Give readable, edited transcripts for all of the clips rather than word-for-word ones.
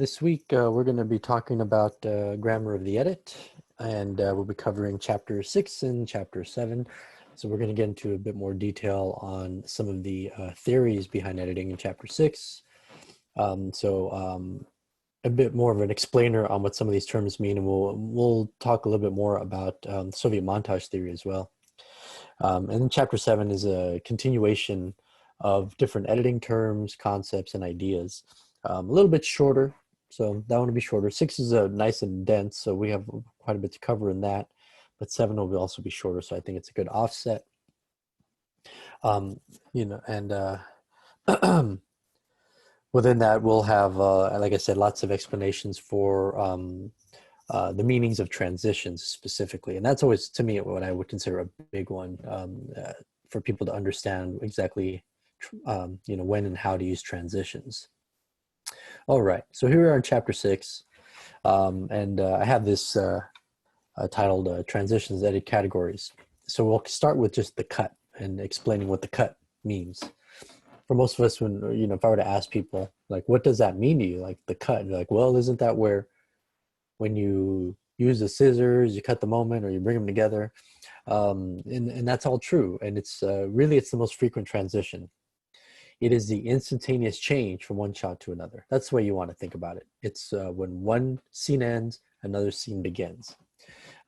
This week, we're going to be talking about grammar of the edit, and we'll be covering chapter 6 and chapter 7. So we're going to get into a bit more detail on some of the theories behind editing in chapter 6. A bit more of an explainer on what some of these terms mean, and we'll talk a little bit more about Soviet montage theory as well. And then chapter 7 is a continuation of different editing terms, concepts, and ideas. A little bit shorter, so that one will be shorter. 6 is nice and dense, so we have quite a bit to cover in that. But 7 will also be shorter, so I think it's a good offset. Within that, we'll have, like I said, lots of explanations for the meanings of transitions specifically. And that's always, to me, what I would consider a big one for people to understand exactly, when and how to use transitions. All right, so here we are in chapter 6. I have this titled Transitions Edit Categories. So we'll start with just the cut and explaining what the cut means. For most of us, when, if I were to ask people, like, what does that mean to you? Like the cut, you're like, well, isn't that where when you use the scissors, you cut the moment or you bring them together? And that's all true. And it's really, it's the most frequent transition. It is the instantaneous change from one shot to another. That's the way you want to think about it. It's when one scene ends, another scene begins.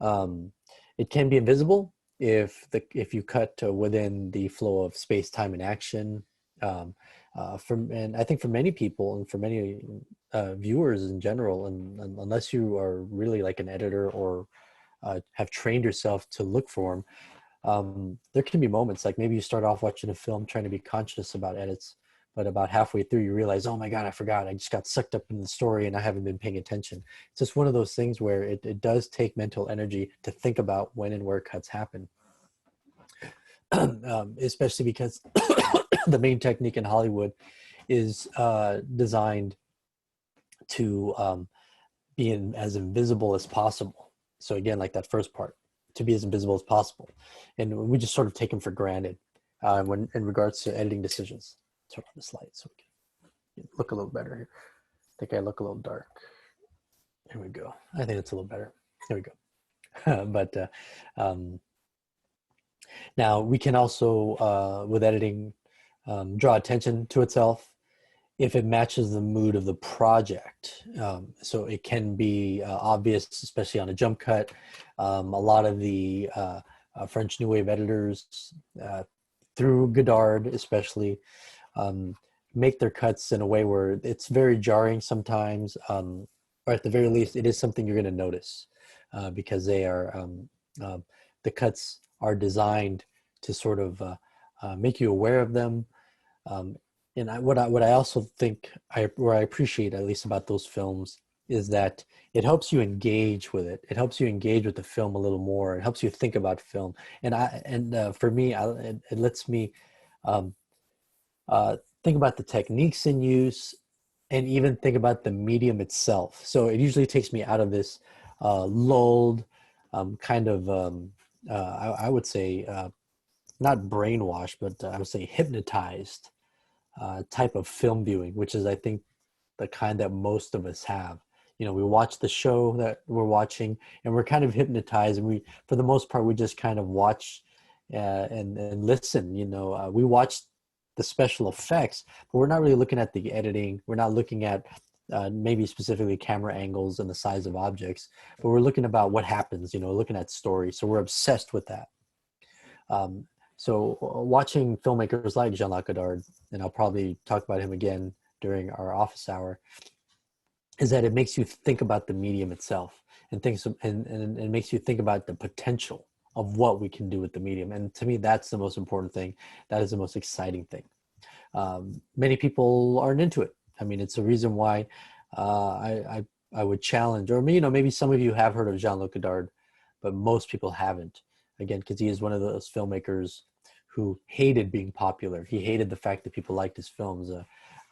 It can be invisible if you cut within the flow of space, time, and action. And I think for many people and for many viewers in general, and unless you are really like an editor or have trained yourself to look for them, there can be moments like maybe you start off watching a film trying to be conscious about edits, but about halfway through you realize, oh my God, I forgot. I just got sucked up in the story and I haven't been paying attention. It's just one of those things where it does take mental energy to think about when and where cuts happen. Especially because the main technique in Hollywood is designed to be as invisible as possible. So again, like that first part, to be as invisible as possible. And we just sort of take them for granted when in regards to editing decisions. Turn on the slide so we can look a little better here. I think I look a little dark. Here we go. I think it's a little better. Here we go. Now we can also, with editing, draw attention to itself if it matches the mood of the project. So it can be obvious, especially on a jump cut. A lot of the French New Wave editors, through Godard especially, make their cuts in a way where it's very jarring sometimes, or at the very least, it is something you're going to notice because they are, the cuts are designed to sort of make you aware of them. What I also think I appreciate at least about those films is that it helps you engage with it. It helps you engage with the film a little more. It helps you think about film. For me, it lets me think about the techniques in use and even think about the medium itself. So it usually takes me out of this lulled kind of, I would say, not brainwashed, but I would say hypnotized type of film viewing, which is, I think, the kind that most of us have. We watch the show that we're watching and we're kind of hypnotized, and for the most part, we just kind of watch and listen. We watch the special effects, but we're not really looking at the editing. We're not looking at maybe specifically camera angles and the size of objects, but we're looking about what happens, looking at story. So we're obsessed with that. So watching filmmakers like Jean-Luc Godard, and I'll probably talk about him again during our office hour, is that it makes you think about the medium itself and it makes you think about the potential of what we can do with the medium. And to me, that's the most important thing. That is the most exciting thing. Many people aren't into it. I mean, it's a reason why I would challenge, or maybe some of you have heard of Jean-Luc Godard, but most people haven't. Again, because he is one of those filmmakers who hated being popular. He hated the fact that people liked his films.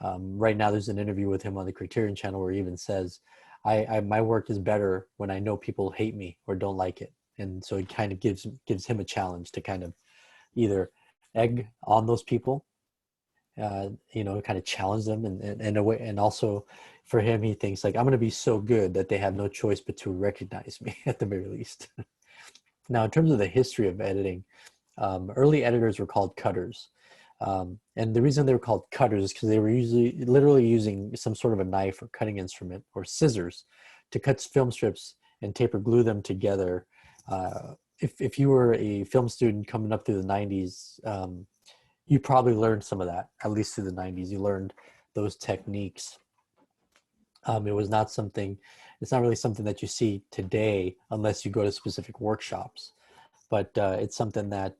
Right now, there's an interview with him on the Criterion Channel where he even says, my work is better when I know people hate me or don't like it. And so it kind of gives him a challenge to kind of either egg on those people kind of challenge them and a way, and also for him, he thinks like, I'm going to be so good that they have no choice but to recognize me at the very least. Now, in terms of the history of editing, early editors were called cutters. And the reason they were called cutters is because they were usually literally using some sort of a knife or cutting instrument or scissors to cut film strips and tape or glue them together. If you were a film student coming up through the 90s, you probably learned some of that, at least through the 90s. You learned those techniques. It was not something, it's not really something that you see today unless you go to specific workshops. But it's something that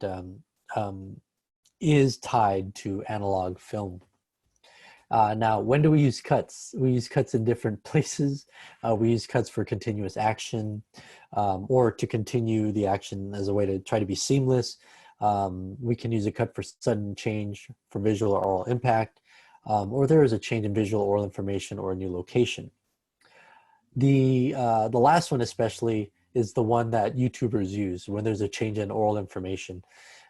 is tied to analog film. Now, when do we use cuts? We use cuts in different places. We use cuts for continuous action or to continue the action as a way to try to be seamless. We can use a cut for sudden change for visual or oral impact, or there is a change in visual oral information or a new location. The last one especially is the one that YouTubers use when there's a change in oral information.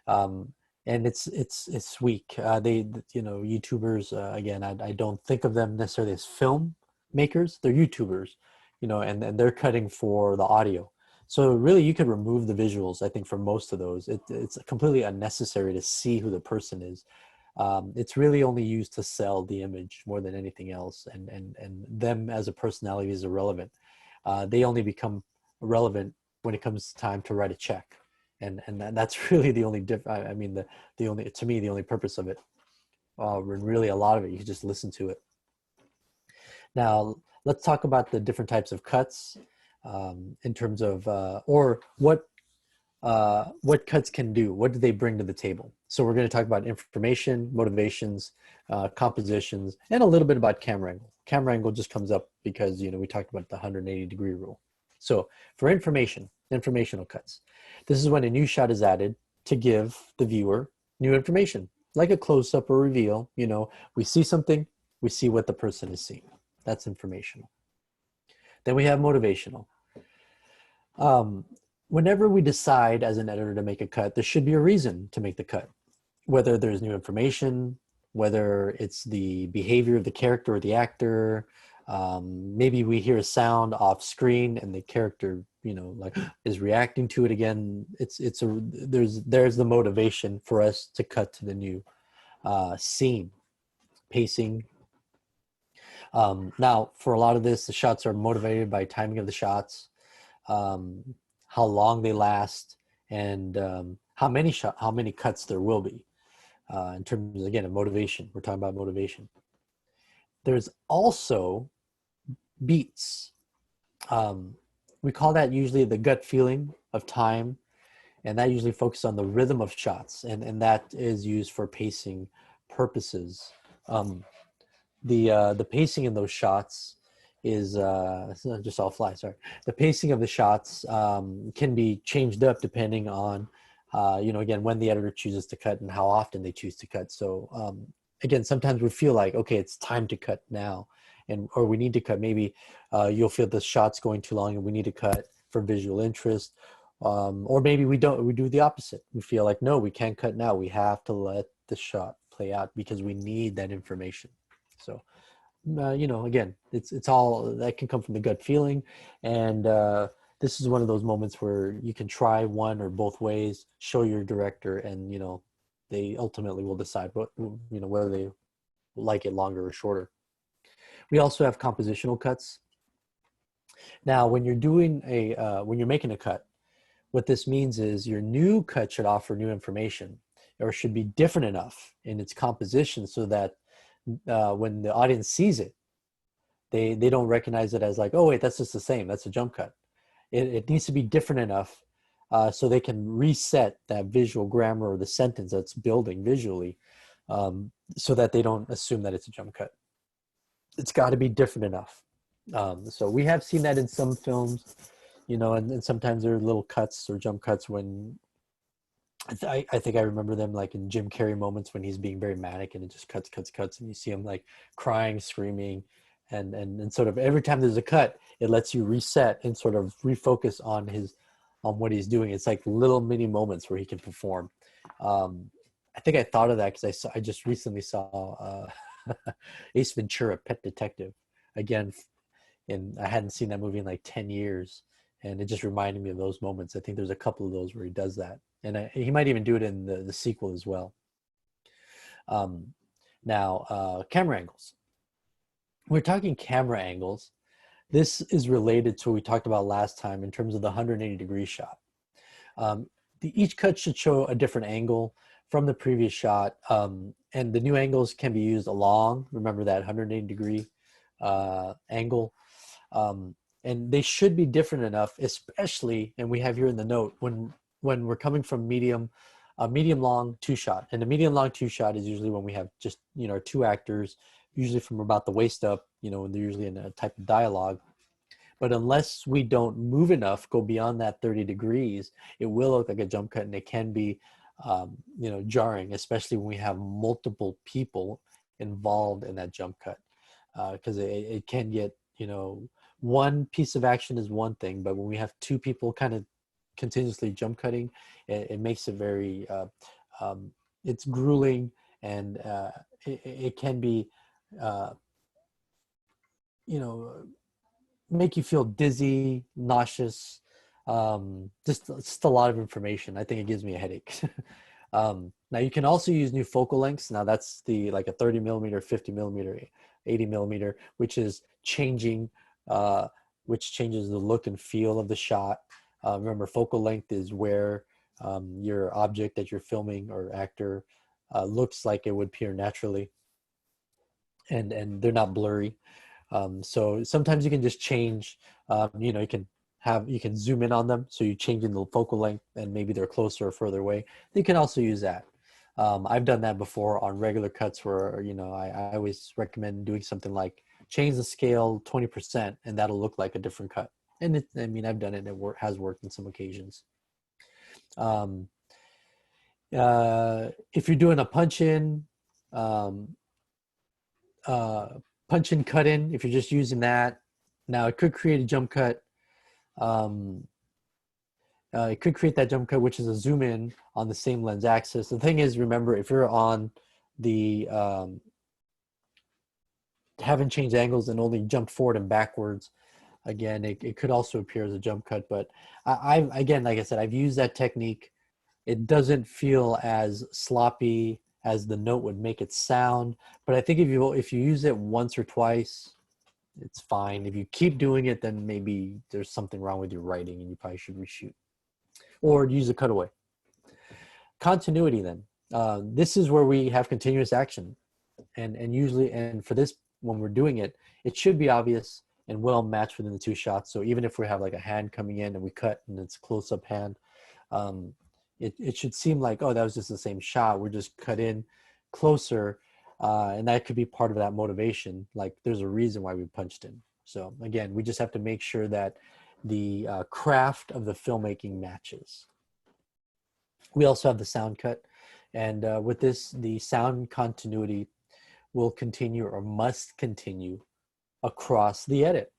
And it's weak. YouTubers, again, I don't think of them necessarily as film makers. They're YouTubers, and they're cutting for the audio. So really you could remove the visuals, I think, for most of those. It's completely unnecessary to see who the person is. It's really only used to sell the image more than anything else, and them as a personality is irrelevant. They only become relevant when it comes time to write a check, and that's really the only I mean, the only, to me, the only purpose of it. Really, a lot of it you can just listen to it. Now let's talk about the different types of cuts in terms of or what cuts can do. What do they bring to the table? So we're going to talk about information, motivations, compositions, and a little bit about camera angle. Camera angle just comes up because, we talked about the 180-degree rule. So for informational cuts, this is when a new shot is added to give the viewer new information, like a close-up or reveal. We see something, we see what the person is seeing. That's informational. Then we have motivational. Whenever we decide as an editor to make a cut, there should be a reason to make the cut. Whether there's new information, whether it's the behavior of the character or the actor, maybe we hear a sound off screen and the character, is reacting to it again. There's the motivation for us to cut to the new scene, pacing. Now, for a lot of this, the shots are motivated by timing of the shots. How long they last, and how many cuts there will be in terms, again, of motivation. We're talking about motivation. There's also beats. We call that usually the gut feeling of time, and that usually focuses on the rhythm of shots, and that is used for pacing purposes. The pacing in those shots is just all fly. Sorry. The pacing of the shots can be changed up depending on, again, when the editor chooses to cut and how often they choose to cut. So again, sometimes we feel like, okay, it's time to cut now, or we need to cut. Maybe you'll feel the shot's going too long and we need to cut for visual interest. Or maybe we do the opposite. We feel like, no, we can't cut now. We have to let the shot play out because we need that information. So, again, it's all that can come from the gut feeling. And this is one of those moments where you can try one or both ways, show your director, and, they ultimately will decide whether they like it longer or shorter. We also have compositional cuts. Now, when you're doing when you're making a cut, what this means is your new cut should offer new information, or should be different enough in its composition so that when the audience sees it, they don't recognize it as like, oh wait, that's just the same, that's a jump cut. It needs to be different enough so they can reset that visual grammar or the sentence that's building visually, so that they don't assume that it's a jump cut. It's got to be different enough. So we have seen that in some films, and sometimes there are little cuts or jump cuts when I think I remember them like in Jim Carrey moments when he's being very manic and it just cuts, and you see him like crying, screaming, and sort of every time there's a cut, it lets you reset and sort of refocus on what he's doing. It's like little mini moments where he can perform. I think I thought of that because I just recently saw Ace Ventura: Pet Detective again, and I hadn't seen that movie in like 10 years, and it just reminded me of those moments. I think there's a couple of those where he does that, and he might even do it in the sequel as well. Um, Now, camera angles. We're talking camera angles. This is related to what we talked about last time in terms of the 180-degree shot. Um, each cut should show a different angle from the previous shot, and the new angles can be used along. Remember that 180-degree angle, and they should be different enough, especially. And we have here in the note when we're coming from medium long two shot, and the medium long two shot is usually when we have just two actors, usually from about the waist up, when they're usually in a type of dialogue. But unless we don't move enough, go beyond that 30 degrees, it will look like a jump cut, and it can be, jarring, especially when we have multiple people involved in that jump cut, because it can get, one piece of action is one thing, but when we have two people kind of continuously jump cutting, it makes it very, it's grueling, and it can be, uh, you know, make you feel dizzy, nauseous, just a lot of information. I think it gives me a headache. Now you can also use new focal lengths. Now that's like a 30 millimeter, 50 millimeter, 80 millimeter, which is changing, which changes the look and feel of the shot. Remember, focal length is where your object that you're filming or actor looks like it would appear naturally, and they're not blurry. So sometimes you can just change, you can zoom in on them. So you change in the focal length and maybe they're closer or further away. You can also use that. I've done that before on regular cuts where, I always recommend doing something like change the scale 20% and that'll look like a different cut. And I've done it and has worked on some occasions. Um, if you're doing a um, uh, punch in, cut in, if you're just using that, now it could create a jump cut. Um, it could create that jump cut, which is a zoom in on the same lens axis. The thing is, remember, if you're on the haven't changed angles and only jumped forward and backwards, again, it could also appear as a jump cut. But again, like I said, I've used that technique. It doesn't feel as sloppy as the note would make it sound. But I think if you use it once or twice, it's fine. If you keep doing it, then maybe there's something wrong with your writing and you probably should reshoot or use a cutaway. Continuity then. This is where we have continuous action. And usually, and for this, when we're doing it, it should be obvious and well matched within the two shots. So even if we have like a hand coming in and we cut and it's close up hand, it should seem like, oh, that was just the same shot. We're just cut in closer. And that could be part of that motivation. Like there's a reason why we punched in. So again, we just have to make sure that the craft of the filmmaking matches. We also have the sound cut. And with this, the sound continuity will continue or must continue across the edit.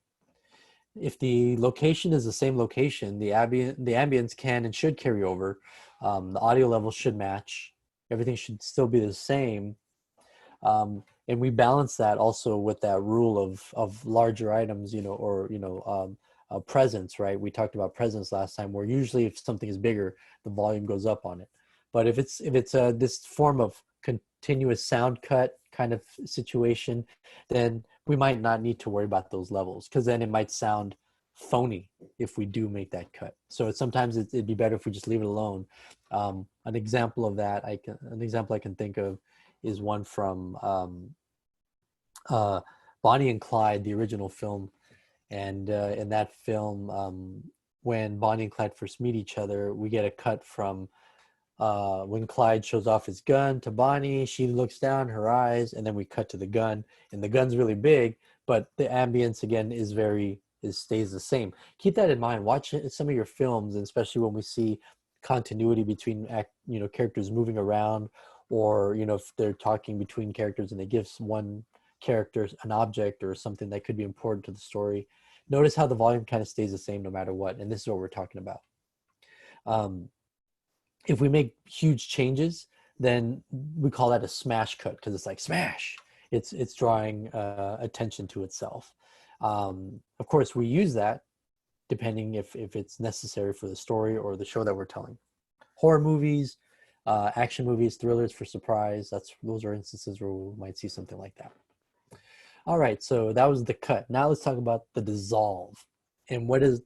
If the location is the same location, the ambience can and should carry over. The audio level should match. Everything should still be the same. And we balance that also with that rule of larger items, presence, right? We talked about presence last time, where usually if something is bigger, the volume goes up on it. But if it's this form of continuous sound cut kind of situation, then we might not need to worry about those levels, because then it might sound phony if we do make that cut. So sometimes it'd be better if we just leave it alone. An example of that, an example I can think of is one from Bonnie and Clyde, the original film. And in that film, when Bonnie and Clyde first meet each other, we get a cut from when Clyde shows off his gun to Bonnie. She looks down, her eyes, and then we cut to the gun, and the gun's really big, but the ambience again stays the same. Keep that in mind. Watch some of your films, and especially when we see continuity between characters moving around, or if they're talking between characters and they give one character an object or something that could be important to the story. Notice how the volume kind of stays the same no matter what, and this is what we're talking about. If we make huge changes, then we call that a smash cut because it's like smash. It's drawing attention to itself. Of course, we use that depending if it's necessary for the story or the show that we're telling. Horror movies, action movies, thrillers for surprise. Those are instances where we might see something like that. All right, so that was the cut. Now let's talk about the dissolve. And what is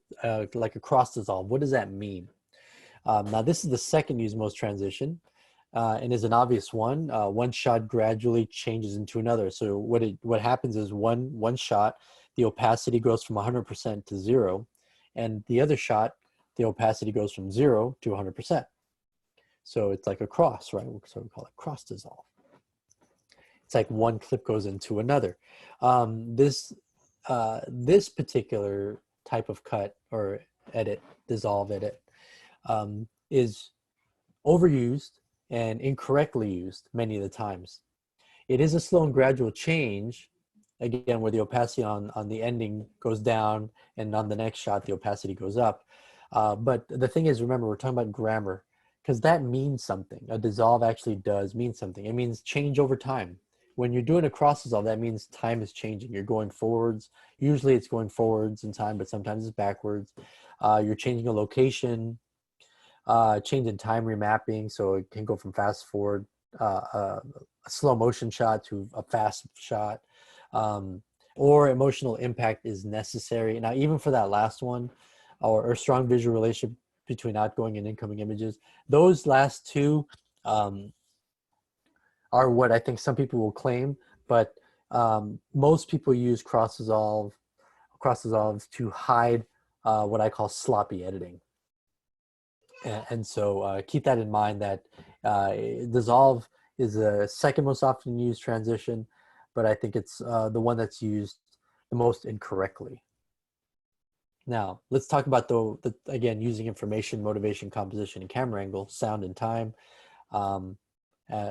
like a cross dissolve? What does that mean? Now this is the second use most transition and is an obvious one. One shot gradually changes into another. So what happens is one shot, the opacity goes from 100% to 0, and the other shot, the opacity goes from 0 to 100%. So it's like a cross, right? So we call it cross dissolve. It's like one clip goes into another. This particular type of cut or edit, dissolve edit, is overused and incorrectly used many of the times. It is a slow and gradual change, again, where the opacity on the ending goes down and on the next shot, the opacity goes up. But the thing is, remember, we're talking about grammar because that means something. A dissolve actually does mean something. It means change over time. When you're doing a cross dissolve, that means time is changing. You're going forwards. Usually it's going forwards in time, but sometimes it's backwards. You're changing a location, change in time remapping. So it can go from fast forward, a slow motion shot to a fast shot, or emotional impact is necessary. Now, even for that last one, or strong visual relationship between outgoing and incoming images, those last two are what I think some people will claim, but most people use cross dissolves to hide what I call sloppy editing. And so keep that in mind that dissolve is the second most often used transition, but I think it's the one that's used the most incorrectly. Now, let's talk about again, using information, motivation, composition, and camera angle, sound and time,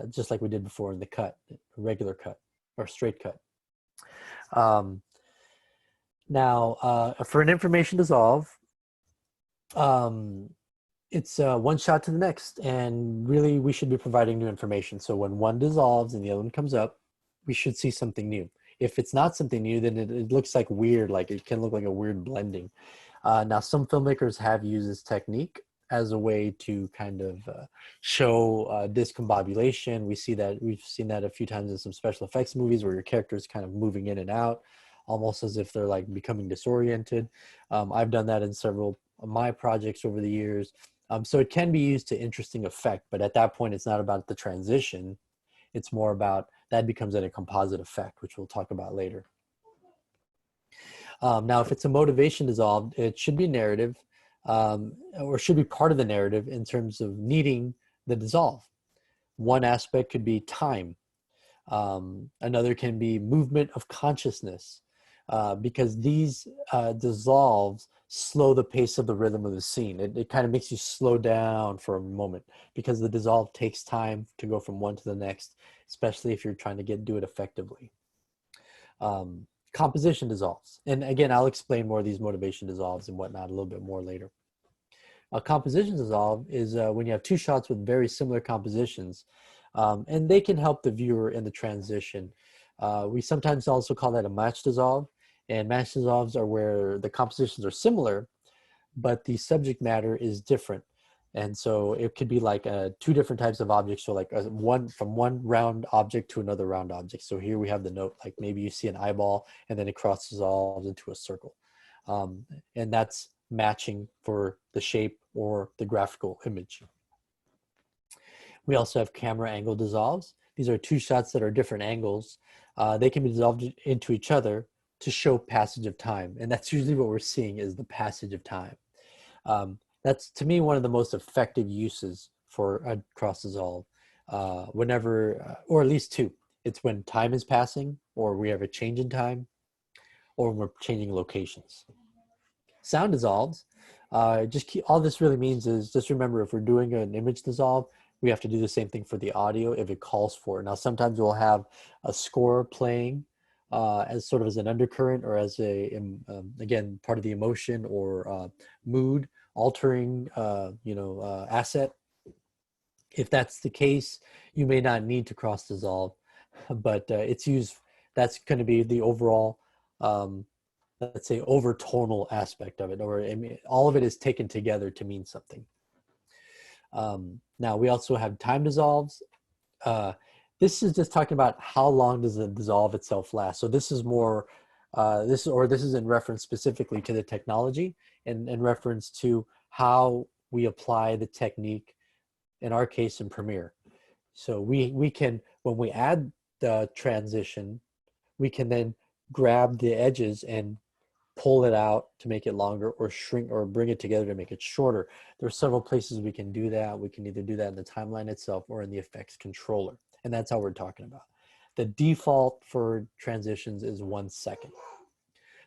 just like we did before in the cut, regular cut or straight cut. Now, for an information dissolve, it's one shot to the next, and really we should be providing new information. So when one dissolves and the other one comes up, we should see something new. If it's not something new, then it looks like weird, like it can look like a weird blending. Now, some filmmakers have used this technique as a way to kind of show discombobulation. We've seen that a few times in some special effects movies where your character is kind of moving in and out, almost as if they're like becoming disoriented. I've done that in several of my projects over the years. So it can be used to interesting effect, but at that point, it's not about the transition. It's more about that becomes a composite effect, which we'll talk about later. Now, if it's a motivation dissolve, it should be narrative or should be part of the narrative in terms of needing the dissolve. One aspect could be time. Another can be movement of consciousness because these dissolves slow the pace of the rhythm of the scene. It kind of makes you slow down for a moment because the dissolve takes time to go from one to the next, especially if you're trying to do it effectively. Composition dissolves. And again, I'll explain more of these motivation dissolves and whatnot a little bit more later. A composition dissolve is when you have two shots with very similar compositions, and they can help the viewer in the transition. We sometimes also call that a match dissolve, and match dissolves are where the compositions are similar, but the subject matter is different. And so it could be like two different types of objects. So like from one round object to another round object. So here we have the note, like maybe you see an eyeball and then it cross dissolves into a circle. And that's matching for the shape or the graphical image. We also have camera angle dissolves. These are two shots that are different angles. They can be dissolved into each other to show passage of time. And that's usually what we're seeing is the passage of time. That's, to me, one of the most effective uses for a cross dissolve whenever, or at least two. It's when time is passing, or we have a change in time, or when we're changing locations. Sound dissolves, all this really means is just remember, if we're doing an image dissolve, we have to do the same thing for the audio if it calls for it. Now, sometimes we'll have a score playing as sort of as an undercurrent or as again, part of the emotion or mood altering, asset. If that's the case, you may not need to cross dissolve, but it's used, that's going to be the overall, let's say, overtonal aspect of it, or I mean, all of it is taken together to mean something. Now we also have time dissolves. This is just talking about how long does the dissolve itself last. So this is more, this is in reference specifically to the technology, and in reference to how we apply the technique, in our case in Premiere. So we can, when we add the transition, we can then grab the edges and pull it out to make it longer, or shrink, or bring it together to make it shorter. There are several places we can do that. We can either do that in the timeline itself or in the effects controller. And that's how we're talking about. The default for transitions is 1 second.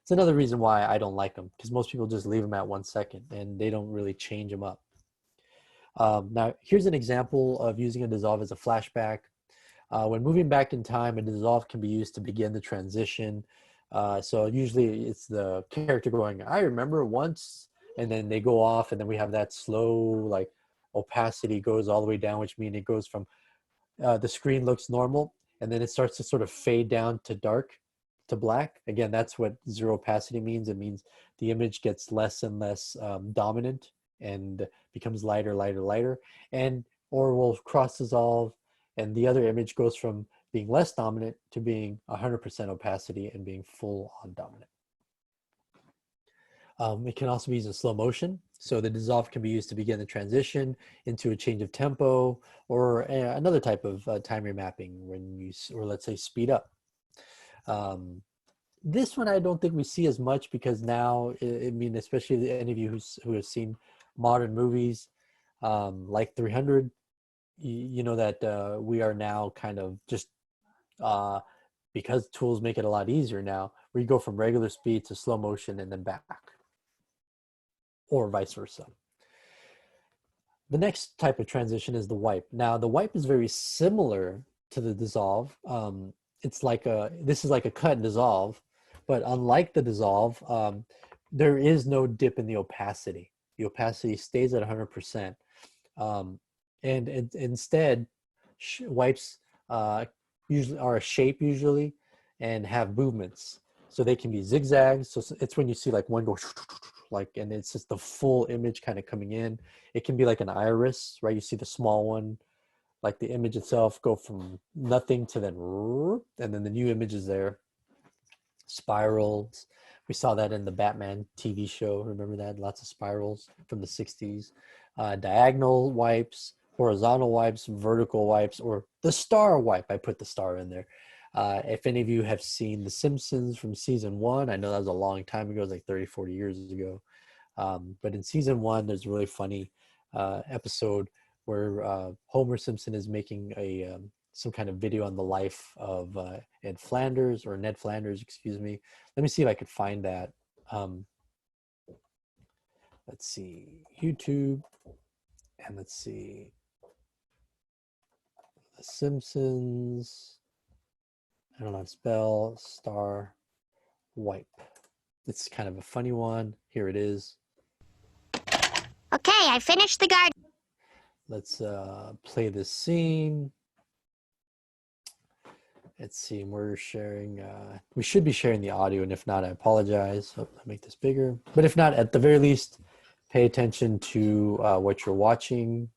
It's another reason why I don't like them, because most people just leave them at 1 second and they don't really change them up. Now, here's an example of using a dissolve as a flashback. When moving back in time, a dissolve can be used to begin the transition. So usually it's the character going, I remember once, and then they go off, and then we have that slow, like, opacity goes all the way down, which means it goes from the screen looks normal, and then it starts to sort of fade down to dark, to black. Again, that's what zero opacity means. It means the image gets less and less dominant and becomes lighter, lighter, lighter, and or will cross dissolve, and the other image goes from being less dominant to being 100% opacity and being full on dominant. It can also be used in slow motion. So the dissolve can be used to begin the transition into a change of tempo, or another type of time remapping when you, or let's say speed up. This one I don't think we see as much, because now, I mean, especially any of you who have seen modern movies like 300, you know that we are now kind of just, because tools make it a lot easier now, we go from regular speed to slow motion and then back, or vice versa. The next type of transition is the wipe. Now, the wipe is very similar to the dissolve. It's like this is like a cut and dissolve, but unlike the dissolve, there is no dip in the opacity. The opacity stays at 100%. And instead, wipes usually are a shape usually, and have movements. So they can be zigzags. So it's when you see like one go like, and it's just the full image kind of coming in. It can be like an iris, right? You see the small one, like the image itself go from nothing to then, and then the new image is there. Spirals. We saw that in the Batman TV show. Remember that? Lots of spirals from the 60s. Diagonal wipes, horizontal wipes, vertical wipes, or the star wipe. I put the star in there. If any of you have seen The Simpsons from season 1, I know that was a long time ago, it was like 30, 40 years ago. But in season 1, there's a really funny episode where Homer Simpson is making some kind of video on the life of Ed Flanders, or Ned Flanders, excuse me. Let me see if I could find that. Let's see, YouTube, and let's see, The Simpsons. I don't know how to spell star wipe. It's kind of a funny one. Here it is. Okay, I finished the garden. Let's play this scene. Let's see, we're sharing, we should be sharing the audio, and if not, I apologize. I'll make this bigger. But if not, at the very least, pay attention to what you're watching.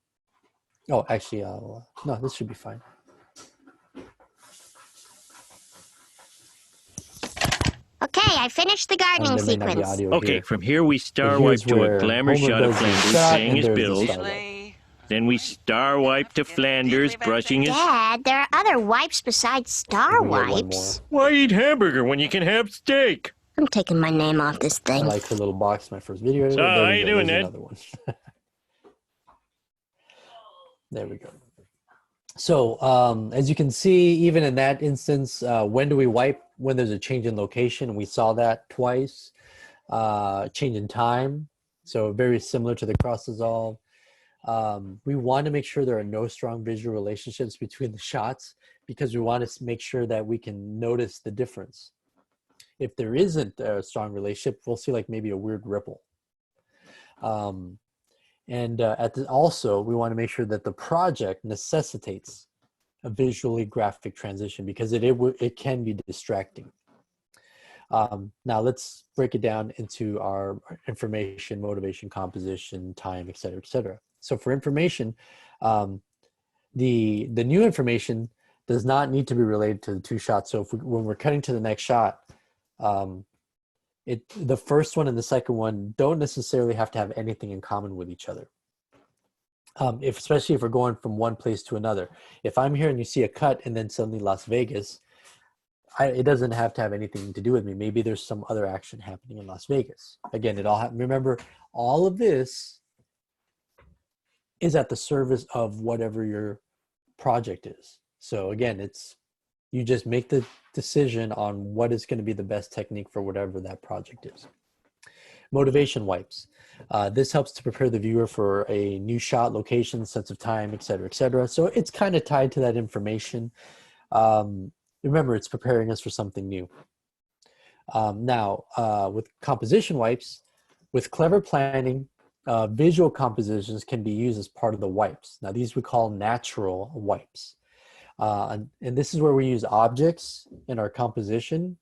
Oh, actually, no, this should be fine. Okay, I finished the gardening There may not be sequence. audio Okay, here. from here we star But wipe here's to a where glamour Homer shot of does the Flanders shot, paying and his there's the bills. star wipe. Then we star wipe to Flanders brushing his... Dad, there are other wipes besides star We can get one wipes. Why eat hamburger when you can have steak? I'm taking my name off this I thing. like her little box, my first video editor. So, There how we you go. doing, There's Ned? another one. There we go. So as you can see, even in that instance, when do we wipe? When there's a change in location. We saw that twice. Change in time. So very similar to the cross dissolve. We want to make sure there are no strong visual relationships between the shots, because we want to make sure that we can notice the difference. If there isn't a strong relationship, we'll see like maybe a weird ripple. And And also, we want to make sure that the project necessitates a visually graphic transition because it can be distracting. Now let's break it down into our information, motivation, composition, time, et cetera, et cetera. So for information, the new information does not need to be related to the two shots. So when we're cutting to the next shot, the first one and the second one don't necessarily have to have anything in common with each other. Especially if we're going from one place to another. If I'm here and you see a cut and then suddenly Las Vegas, it doesn't have to have anything to do with me. Maybe there's some other action happening in Las Vegas. Again, remember, all of this is at the service of whatever your project is. So again, you just make the decision on what is going to be the best technique for whatever that project is. Motivation wipes. This helps to prepare the viewer for a new shot, location, sense of time, et cetera, et cetera. So it's kind of tied to that information. Remember, it's preparing us for something new. Now, with composition wipes, with clever planning, visual compositions can be used as part of the wipes. Now, these we call natural wipes. And this is where we use objects in our composition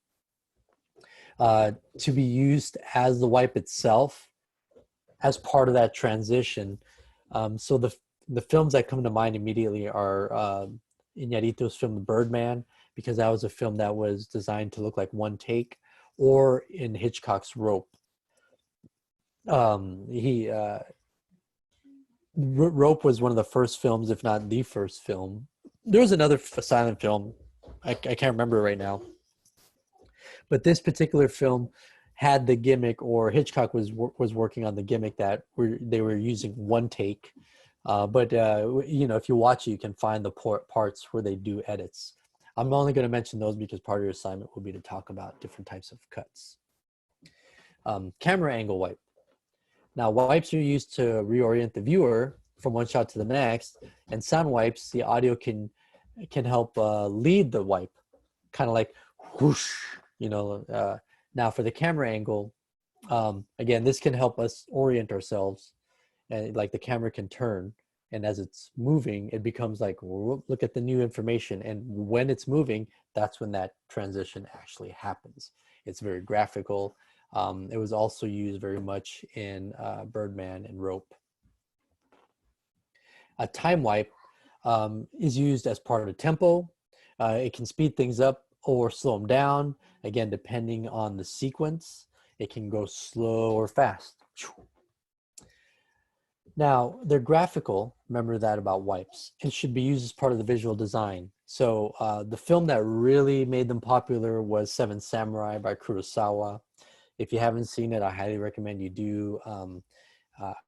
to be used as the wipe itself as part of that transition. So the films that come to mind immediately are Iñárritu's film The Birdman, because that was a film that was designed to look like one take, or in Hitchcock's Rope. Rope was one of the first films, if not the first film. There was another silent film, I can't remember right now, but this particular film had the gimmick, or Hitchcock was working on the gimmick that they were using one take. But if you watch it, you can find the parts where they do edits. I'm only going to mention those because part of your assignment will be to talk about different types of cuts. Camera angle wipe. Now, wipes are used to reorient the viewer from one shot to the next, and sound wipes, the audio can help lead the wipe, kind of like whoosh, Now, for the camera angle, again, this can help us orient ourselves, and like the camera can turn, and as it's moving, it becomes like, look at the new information. And when it's moving, that's when that transition actually happens. It's very graphical. It was also used very much in Birdman and Rope. A time wipe is used as part of the tempo. It can speed things up or slow them down. Again, depending on the sequence, it can go slow or fast. Now, they're graphical. Remember that about wipes. It should be used as part of the visual design. So the film that really made them popular was Seven Samurai by Kurosawa. If you haven't seen it, I highly recommend you do.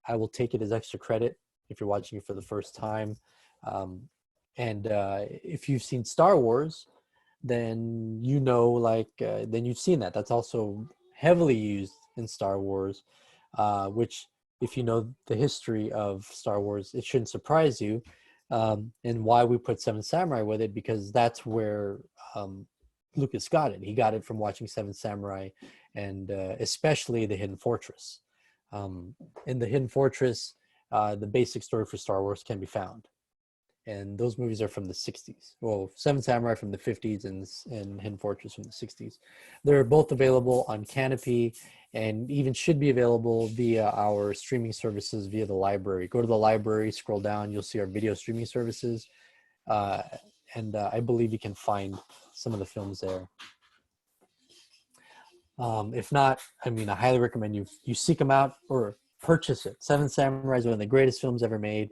I will take it as extra credit if you're watching it for the first time. And if you've seen Star Wars, then then you've seen that. That's also heavily used in Star Wars, which, if you know the history of Star Wars, it shouldn't surprise you. And why we put Seven Samurai with it, because that's where Lucas got it. He got it from watching Seven Samurai, and especially The Hidden Fortress. In The Hidden Fortress, the basic story for Star Wars can be found. And those movies are from the 60s. Well, Seven Samurai from the 50s and Hidden Fortress from the 60s. They're both available on Canopy, and even should be available via our streaming services via the library. Go to the library, scroll down, you'll see our video streaming services. And I believe you can find some of the films there. If not, I highly recommend you seek them out or purchase it. Seven Samurai is one of the greatest films ever made.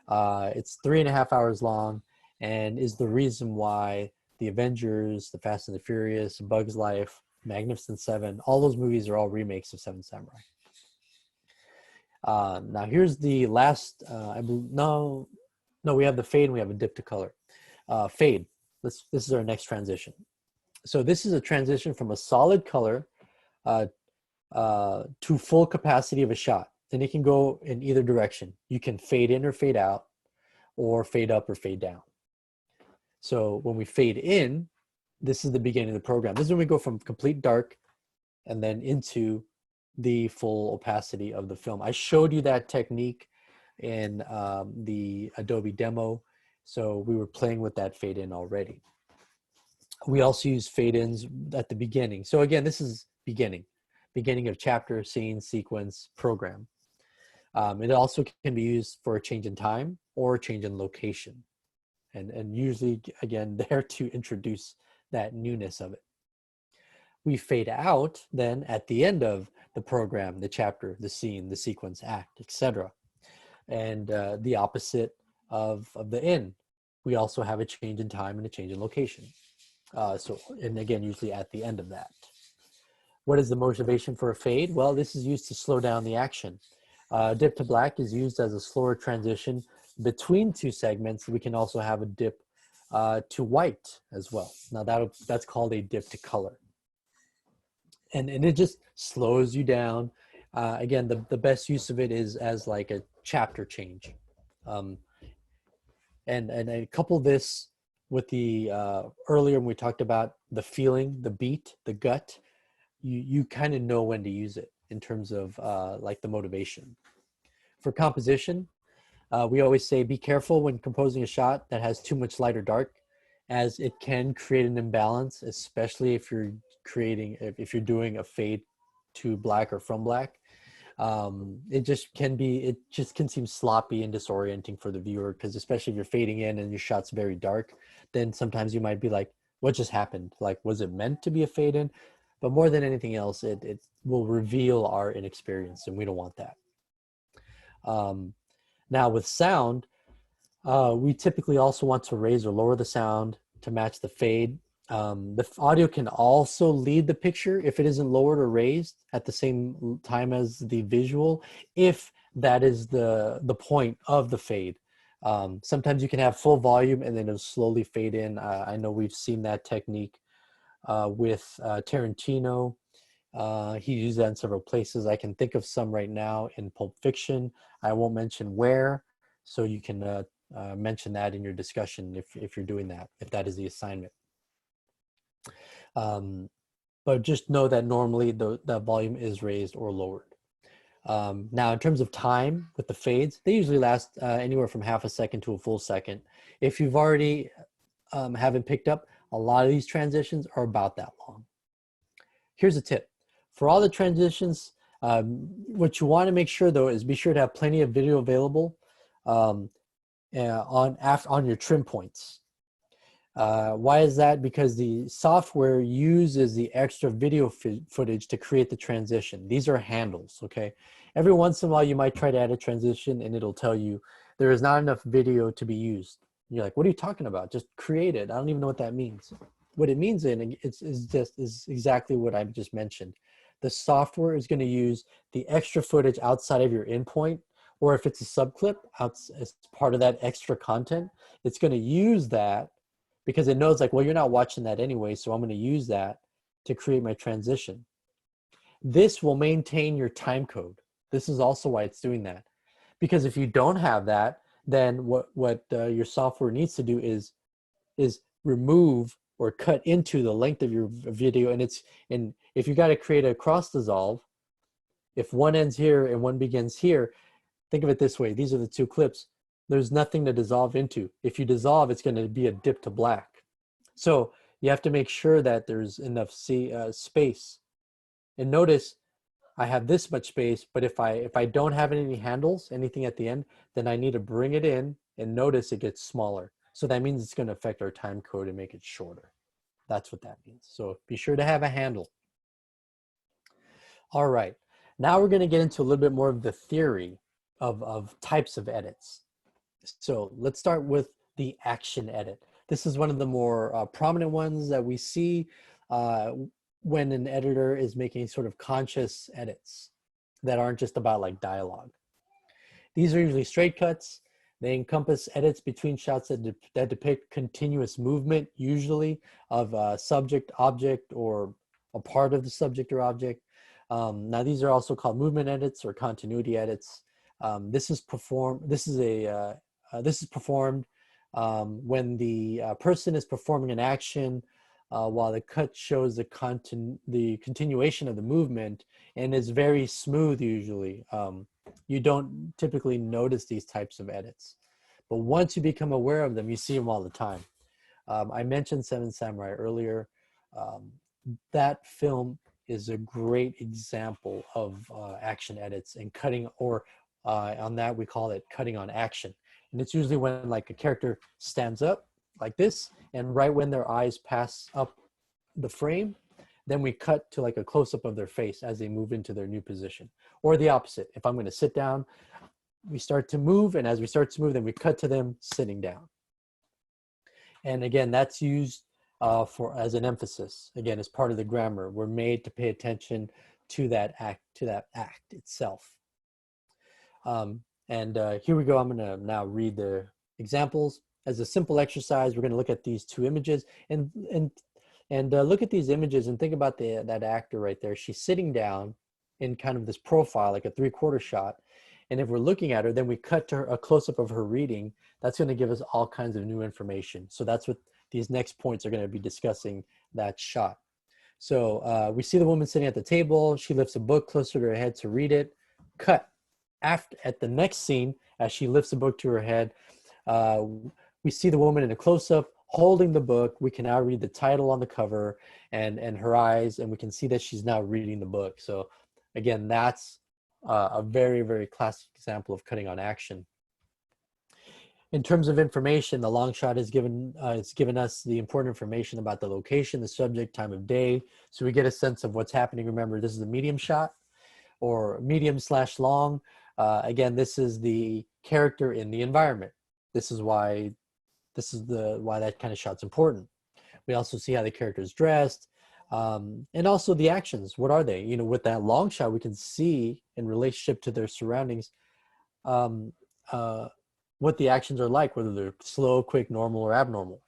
It's 3.5 hours long, and is the reason why the Avengers, the Fast and the Furious, Bug's Life, Magnificent Seven, all those movies are all remakes of Seven Samurai. Now here's the last, we have the fade and we have a dip to color. Fade, this is our next transition. So this is a transition from a solid color to full capacity of a shot. And it can go in either direction. You can fade in or fade out, or fade up or fade down. So when we fade in, this is the beginning of the program. This is when we go from complete dark and then into the full opacity of the film. I showed you that technique in the Adobe demo. So we were playing with that fade in already. We also use fade ins at the beginning. So again, this is beginning of chapter, scene, sequence, program. It also can be used for a change in time or a change in location. And usually, again, there to introduce that newness of it. We fade out then at the end of the program, the chapter, the scene, the sequence, act, etc. And the opposite of the in. We also have a change in time and a change in location. And again, usually at the end of that. What is the motivation for a fade? Well, this is used to slow down the action. Dip to black is used as a slower transition between two segments. We can also have a dip to white as well. Now that's called a dip to color. And it just slows you down. Again, the best use of it is as like a chapter change. And I couple this with the earlier when we talked about the feeling, the beat, the gut, you kind of know when to use it in terms of like the motivation. For composition, we always say be careful when composing a shot that has too much light or dark, as it can create an imbalance, especially if you're doing a fade to black or from black. It just can seem sloppy and disorienting for the viewer, because especially if you're fading in and your shot's very dark, then sometimes you might be like, what just happened? Like, was it meant to be a fade in? But more than anything else, it will reveal our inexperience, and we don't want that. Now with sound, we typically also want to raise or lower the sound to match the fade. The audio can also lead the picture if it isn't lowered or raised at the same time as the visual, if that is the point of the fade. Sometimes you can have full volume and then it'll slowly fade in. I know we've seen that technique with Tarantino. He used that in several places. I can think of some right now in Pulp Fiction. I won't mention where, so you can mention that in your discussion if you're doing that, if that is the assignment. But just know that normally the volume is raised or lowered. Now, in terms of time with the fades, they usually last anywhere from half a second to a full second. If you've already haven't picked up, a lot of these transitions are about that long. Here's a tip. For all the transitions, what you want to make sure though is be sure to have plenty of video available on your trim points. Why is that? Because the software uses the extra video footage to create the transition. These are handles, okay? Every once in a while you might try to add a transition and it'll tell you there is not enough video to be used. You're like, what are you talking about? Just create it. I don't even know what that means. What it means is exactly what I just mentioned. The software is going to use the extra footage outside of your endpoint, or if it's a subclip as part of that extra content, it's going to use that because it knows like, well, you're not watching that anyway, so I'm going to use that to create my transition. This will maintain your time code. This is also why it's doing that. Because if you don't have that, then what your software needs to do is remove or cut into the length of your video. And if you got to create a cross dissolve, if one ends here and one begins here, think of it this way. These are the two clips. There's nothing to dissolve into. If you dissolve, it's going to be a dip to black. So you have to make sure that there's enough space. And notice I have this much space, but if I don't have any handles, anything at the end, then I need to bring it in, and notice it gets smaller. So that means it's going to affect our time code and make it shorter. That's what that means. So be sure to have a handle. All right. Now we're going to get into a little bit more of the theory of types of edits. So let's start with the action edit. This is one of the more prominent ones that we see when an editor is making sort of conscious edits that aren't just about like dialogue. These are usually straight cuts. They encompass edits between shots that depict continuous movement, usually of subject, object, or a part of the subject or object. Now these are also called movement edits or continuity edits. This is performed when the person is performing an action while the cut shows the continuation of the movement and is very smooth usually. You don't typically notice these types of edits, but once you become aware of them, you see them all the time. I mentioned Seven Samurai earlier. That film is a great example of action edits and cutting, or on that we call it cutting on action. And it's usually when like a character stands up like this, and right when their eyes pass up the frame, then we cut to like a close-up of their face as they move into their new position. Or the opposite. If I'm going to sit down, we start to move, and as we start to move, then we cut to them sitting down. And again, that's used as an emphasis. Again, as part of the grammar, we're made to pay attention to that act itself. Here we go. I'm going to now read the examples. As a simple exercise, we're going to look at these two images and look at these images and think about that actor right there. She's sitting down in kind of this profile, like a 3/4 shot. And if we're looking at her, then we cut to a close-up of her reading. That's going to give us all kinds of new information. So that's what these next points are going to be discussing, that shot. So we see the woman sitting at the table. She lifts a book closer to her head to read it. Cut. At the next scene, as she lifts the book to her head, we see the woman in a close-up holding the book. We can now read the title on the cover and her eyes, and we can see that she's now reading the book. So again, that's a very, very classic example of cutting on action. In terms of information, the long shot has given us the important information about the location, the subject, time of day. So we get a sense of what's happening. Remember, this is a medium shot or medium/long. Again, this is the character in the environment. This is why that kind of shot's important. We also see how the character is dressed, and also the actions. What are they? With that long shot, we can see in relationship to their surroundings what the actions are like, whether they're slow, quick, normal, or abnormal.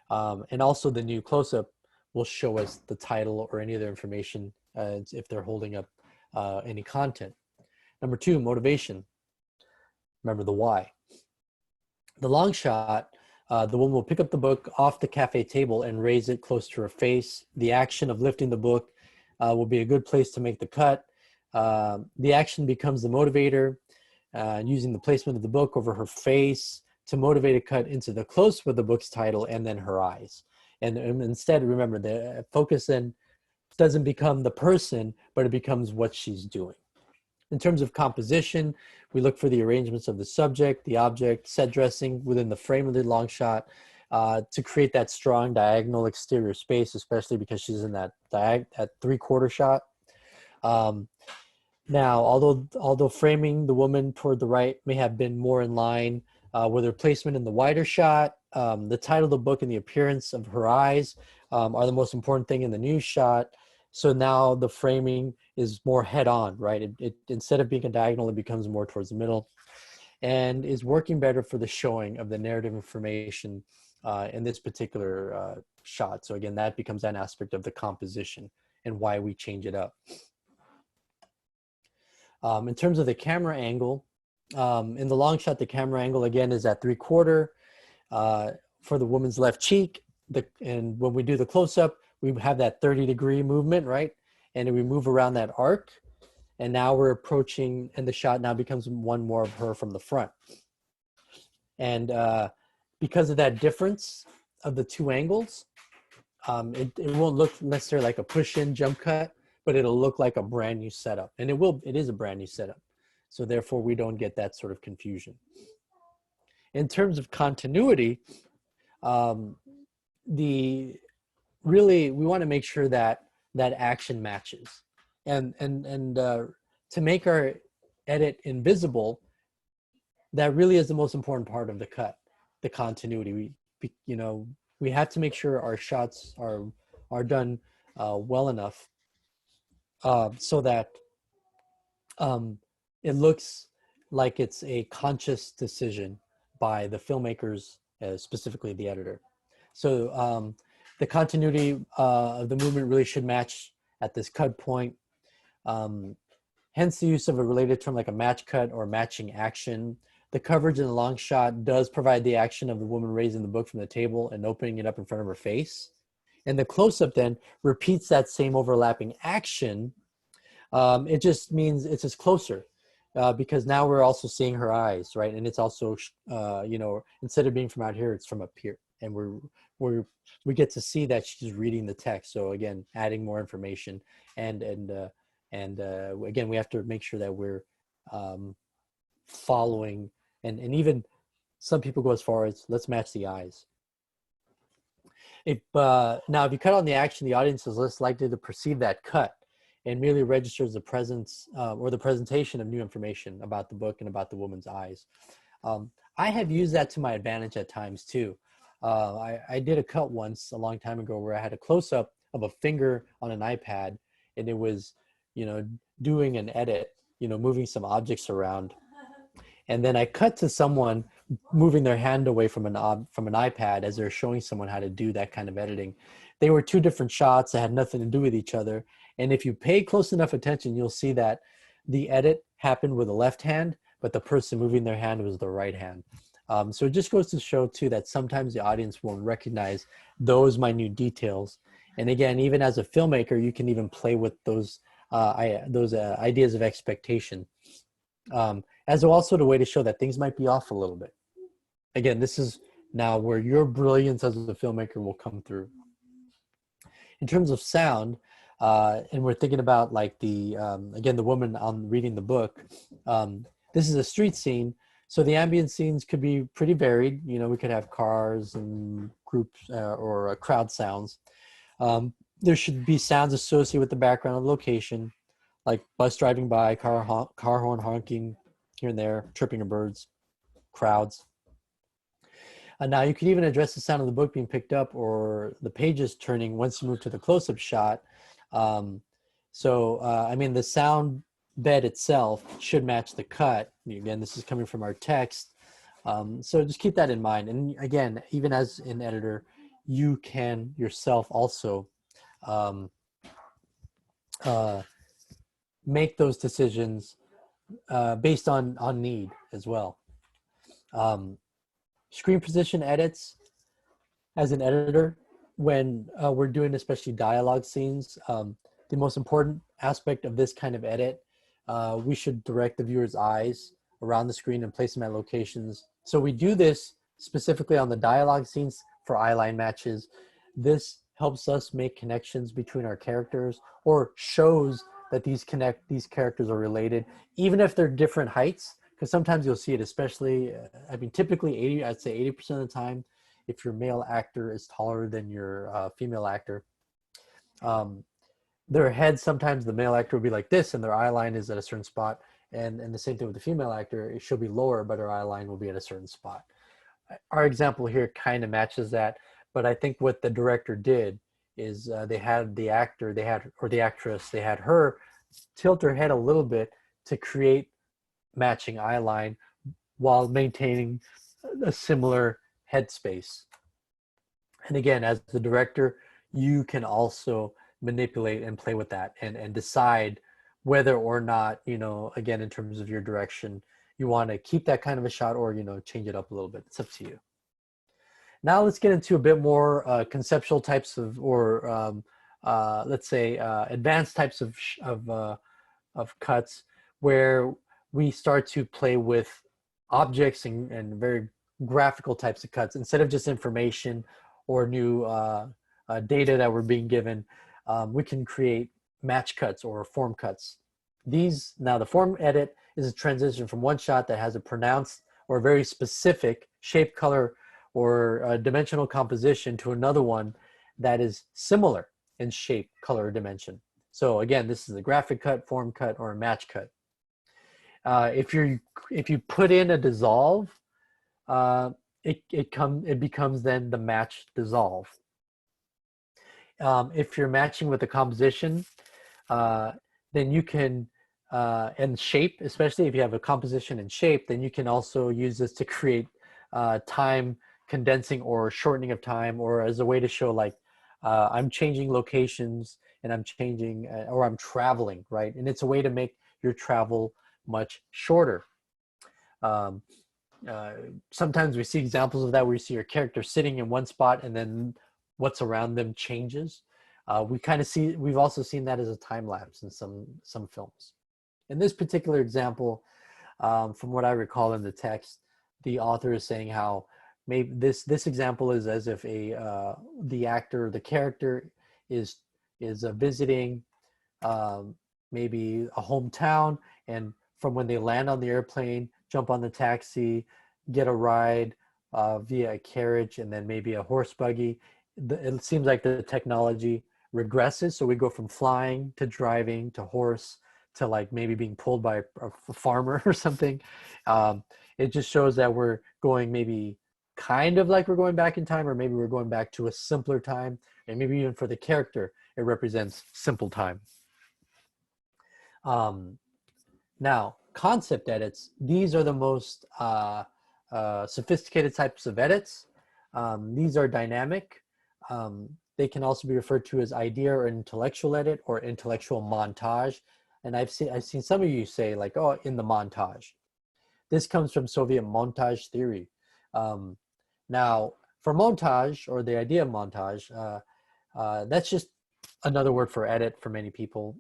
And also the new close-up will show us the title or any other information if they're holding up any content. Number 2, motivation. Remember the why. The long shot, the woman will pick up the book off the cafe table and raise it close to her face. The action of lifting the book will be a good place to make the cut. The action becomes the motivator, using the placement of the book over her face to motivate a cut into the close-up of the book's title and then her eyes. And instead, remember, the focus then doesn't become the person, but it becomes what she's doing. In terms of composition, we look for the arrangements of the subject, the object, set dressing within the frame of the long shot to create that strong diagonal exterior space, especially because she's in that 3/4 shot. Now, although framing the woman toward the right may have been more in line with her placement in the wider shot, the title of the book and the appearance of her eyes are the most important thing in the new shot. So now the framing is more head-on, right? It instead of being a diagonal, it becomes more towards the middle, and is working better for the showing of the narrative information in this particular shot. So again, that becomes an aspect of the composition and why we change it up. In terms of the camera angle, in the long shot, the camera angle again is at 3/4 for the woman's left cheek. And when we do the close-up, we have that 30-degree movement, right? And we move around that arc. And now we're approaching, and the shot now becomes one more of her from the front. And because of that difference of the two angles, it won't look necessarily like a push-in jump cut, but it'll look like a brand new setup. And it is a brand new setup. So therefore, we don't get that sort of confusion. In terms of continuity, we want to make sure that action matches. And to make our edit invisible, that really is the most important part of the cut, the continuity. We have to make sure our shots are done well enough so that it looks like it's a conscious decision by the filmmakers, specifically the editor. So the continuity of the movement really should match at this cut point. Hence the use of a related term like a match cut or matching action. The coverage in the long shot does provide the action of the woman raising the book from the table and opening it up in front of her face. and the close-up then repeats that same overlapping action, it just means it's just closer, because now we're also seeing her eyes, right? And it's also, you know, instead of being from out here, it's from up here, and we get to see that she's reading the text. So again, adding more information, and again, we have to make sure that we're following, and even some people go as far as let's match the eyes. If now, if you cut on the action, the audience is less likely to perceive that cut and merely registers the presence or the presentation of new information about the book and about the woman's eyes. I have used that to my advantage at times too. I did a cut once a long time ago where I had a close-up of a finger on an iPad, and it was, you know, doing an edit, you know, moving some objects around. And then I cut to someone moving their hand away from an iPad as they're showing someone how to do that kind of editing. They were two different shots that had nothing to do with each other. And if you pay close enough attention, you'll see that the edit happened with the left hand, but the person moving their hand was the right hand. So it just goes to show too that sometimes the audience won't recognize those minute details. And again, even as a filmmaker, you can even play with those ideas of expectation. As also the way to show that things might be off a little bit. Again, this is now where your brilliance as a filmmaker will come through. In terms of sound, and we're thinking about like the, again, the woman on reading the book, this is a street scene. So the ambient scenes could be pretty varied. You know, we could have cars and groups or crowd sounds. There should be sounds associated with the background of the location, like bus driving by, car horn honking here and there, chirping of birds, crowds. And now you could even address the sound of the book being picked up or the pages turning once you move to the close-up shot. I mean, the sound bed itself should match the cut. Again, this is coming from our text. So just keep that in mind. And again, even as an editor, you can yourself also make those decisions based on need as well. Screen position edits as an editor, when we're doing especially dialogue scenes, the most important aspect of this kind of edit, we should direct the viewer's eyes around the screen and place them at locations. So we do this specifically on the dialogue scenes for eyeline matches. This helps us make connections between our characters, or shows that these characters are related, even if they're different heights, because sometimes you'll see it, especially, I mean, typically I'd say 80% of the time, if your male actor is taller than your female actor, their head, sometimes the male actor will be like this and their eye line is at a certain spot. And the same thing with the female actor, it should be lower, but her eye line will be at a certain spot. Our example here kind of matches that, but I think what the director did is they had the actor, or the actress, they had her tilt her head a little bit to create matching eye line while maintaining a similar head space. And again, as the director, you can also manipulate and play with that and decide whether or not, you know, again, in terms of your direction, you want to keep that kind of a shot or, you know, change it up a little bit. It's up to you. Now let's get into a bit more conceptual types of, or let's say advanced types of cuts, where we start to play with objects and very graphical types of cuts. Instead of just information or new data that we're being given, we can create match cuts or form cuts. Now the form edit is a transition from one shot that has a pronounced or very specific shape, color, or dimensional composition to another one that is similar in shape, color, or dimension. So again, this is a graphic cut, form cut, or a match cut. If you put in a dissolve, it becomes then the match dissolve. If you're matching with the composition, then you can, and shape, especially if you have a composition and shape, then you can also use this to create time condensing or shortening of time, or as a way to show like I'm changing locations and I'm changing or I'm traveling, right? And it's a way to make your travel much shorter. Sometimes we see examples of that where you see your character sitting in one spot and then what's around them changes. We've also seen that as a time lapse in some films. In this particular example, from what I recall in the text, the author is saying how maybe this example is as if the character is visiting maybe a hometown, and from when they land on the airplane, jump on the taxi, get a ride via a carriage, and then maybe a horse buggy. It seems like the technology regresses, so we go from flying to driving to horse to like maybe being pulled by a farmer or something. It just shows that we're going maybe kind of like we're going back in time, or maybe we're going back to a simpler time, and maybe even for the character, it represents simple time. Now, concept edits, these are the most sophisticated types of edits. These are dynamic. They can also be referred to as idea or intellectual edit or intellectual montage. And I've seen some of you say like, oh, in the montage. This comes from Soviet montage theory. Now, for montage, or the idea of montage, that's just another word for edit for many people.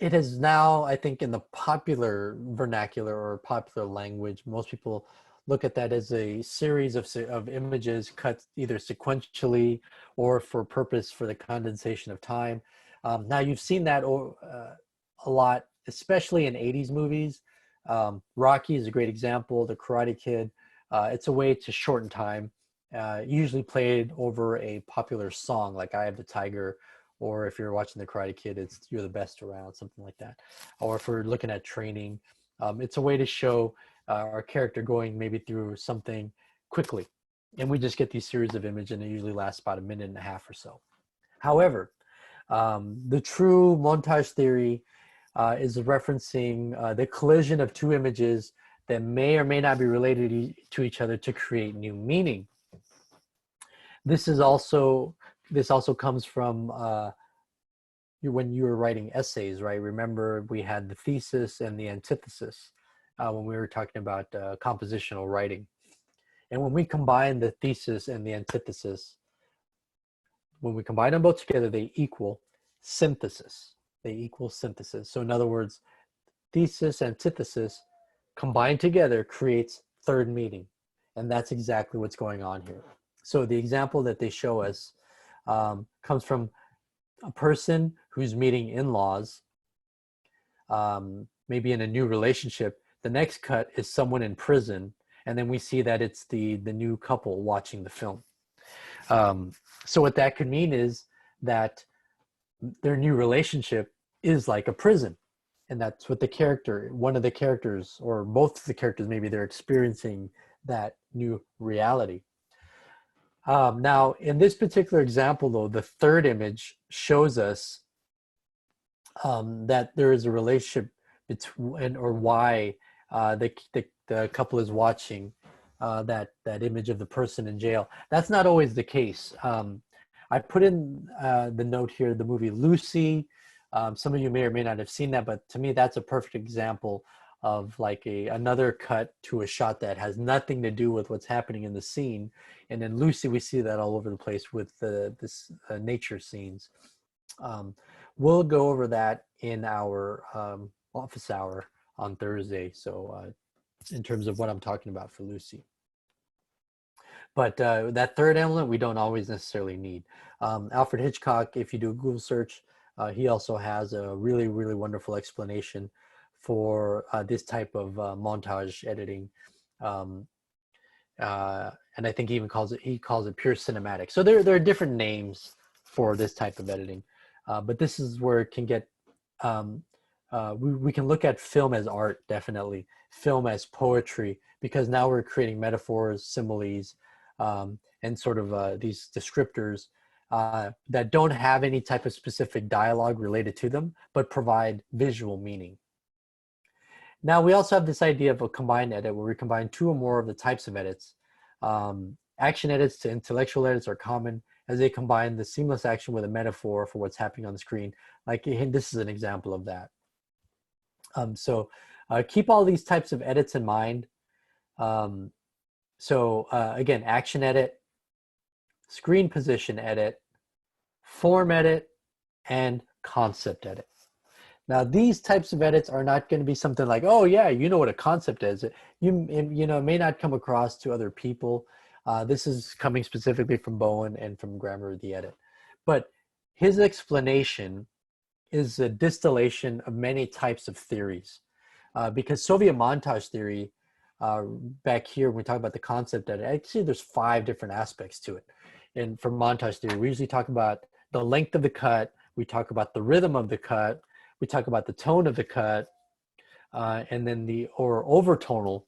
It is now, I think, in the popular vernacular or popular language, most people look at that as a series of images cut either sequentially or for purpose for the condensation of time. Now, you've seen that a lot, especially in 80s movies. Rocky is a great example, The Karate Kid. It's a way to shorten time, usually played over a popular song like Eye of the Tiger, or if you're watching The Karate Kid, it's You're the Best Around, something like that. Or if we're looking at training, it's a way to show our character going maybe through something quickly. And we just get these series of images, and it usually lasts about a minute and a half or so. However, the true montage theory is referencing the collision of two images that may or may not be related to each other to create new meaning. This also comes from when you were writing essays, right? Remember, we had the thesis and the antithesis when we were talking about compositional writing. And when we combine the thesis and the antithesis, when we combine them both together, they equal synthesis. They equal synthesis. So in other words, thesis, antithesis combined together creates third meaning. And that's exactly what's going on here. So the example that they show us comes from a person who's meeting in-laws, maybe in a new relationship. The next cut is someone in prison, and then we see that it's the new couple watching the film. So what that could mean is that their new relationship is like a prison, and that's what one of the characters, or both of the characters, maybe they're experiencing that new reality. Now, in this particular example, though, the third image shows us that there is a relationship between, or why the couple is watching that image of the person in jail. That's not always the case. I put in the note here, the movie Lucy. Some of you may or may not have seen that, but to me, that's a perfect example of like another cut to a shot that has nothing to do with what's happening in the scene. And in Lucy, we see that all over the place with this nature scenes. We'll go over that in our office hour on Thursday. So in terms of what I'm talking about for Lucy. But that third element, we don't always necessarily need. Alfred Hitchcock, if you do a Google search, he also has a really, really wonderful explanation for this type of montage editing. And I think he even calls it pure cinematic. So there are different names for this type of editing. But this is where it can get, we can look at film as art, definitely. Film as poetry, because now we're creating metaphors, similes, and sort of these descriptors that don't have any type of specific dialogue related to them, but provide visual meaning. Now, we also have this idea of a combined edit where we combine two or more of the types of edits. Action edits to intellectual edits are common as they combine the seamless action with a metaphor for what's happening on the screen. Like this is an example of that. So keep all these types of edits in mind. Again, action edit, screen position edit, form edit, and concept edit. Now, these types of edits are not going to be something like, oh yeah, you know what a concept is. You know, it may not come across to other people. This is coming specifically from Bowen and from Grammar of the Edit. But his explanation is a distillation of many types of theories. Because Soviet montage theory, back here, when we talk about the concept edit, actually there's 5 different aspects to it. And for montage theory, we usually talk about the length of the cut, we talk about the rhythm of the cut, we talk about the tone of the cut, and then the overtonal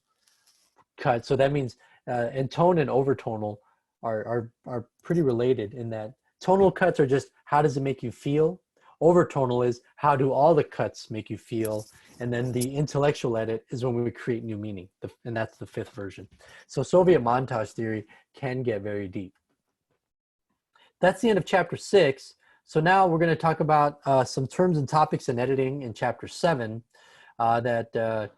cut. So that means, and tone and overtonal are pretty related in that tonal cuts are just how does it make you feel? Overtonal is how do all the cuts make you feel? And then the intellectual edit is when we create new meaning, and that's the 5th version. So Soviet montage theory can get very deep. That's the end of chapter 6. So now we're going to talk about some terms and topics in editing in chapter 7. That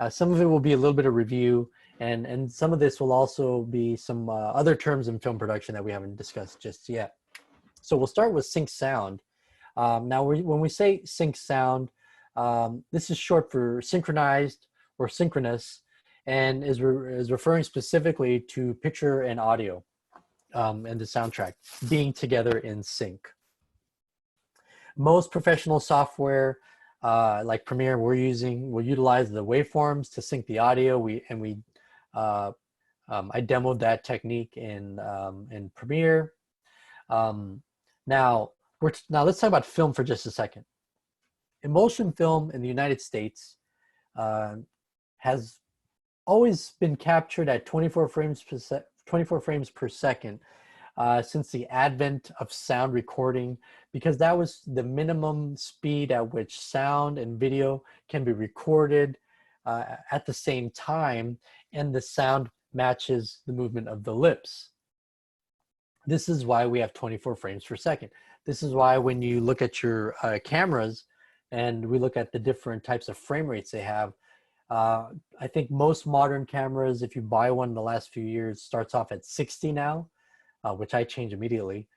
some of it will be a little bit of review, and some of this will also be some other terms in film production that we haven't discussed just yet. So we'll start with sync sound. Now, when we say sync sound, this is short for synchronized or synchronous, and is referring specifically to picture and audio and the soundtrack being together in sync. Most professional software like Premiere will utilize the waveforms to sync the audio. I demoed that technique in Premiere. Now let's talk about film for just a second. Emulsion film in the United States has always been captured at 24 frames per second since the advent of sound recording, because that was the minimum speed at which sound and video can be recorded at the same time, and the sound matches the movement of the lips. This is why we have 24 frames per second. This is why when you look at your cameras and we look at the different types of frame rates they have, I think most modern cameras, if you buy one in the last few years, starts off at 60 now, which I change immediately.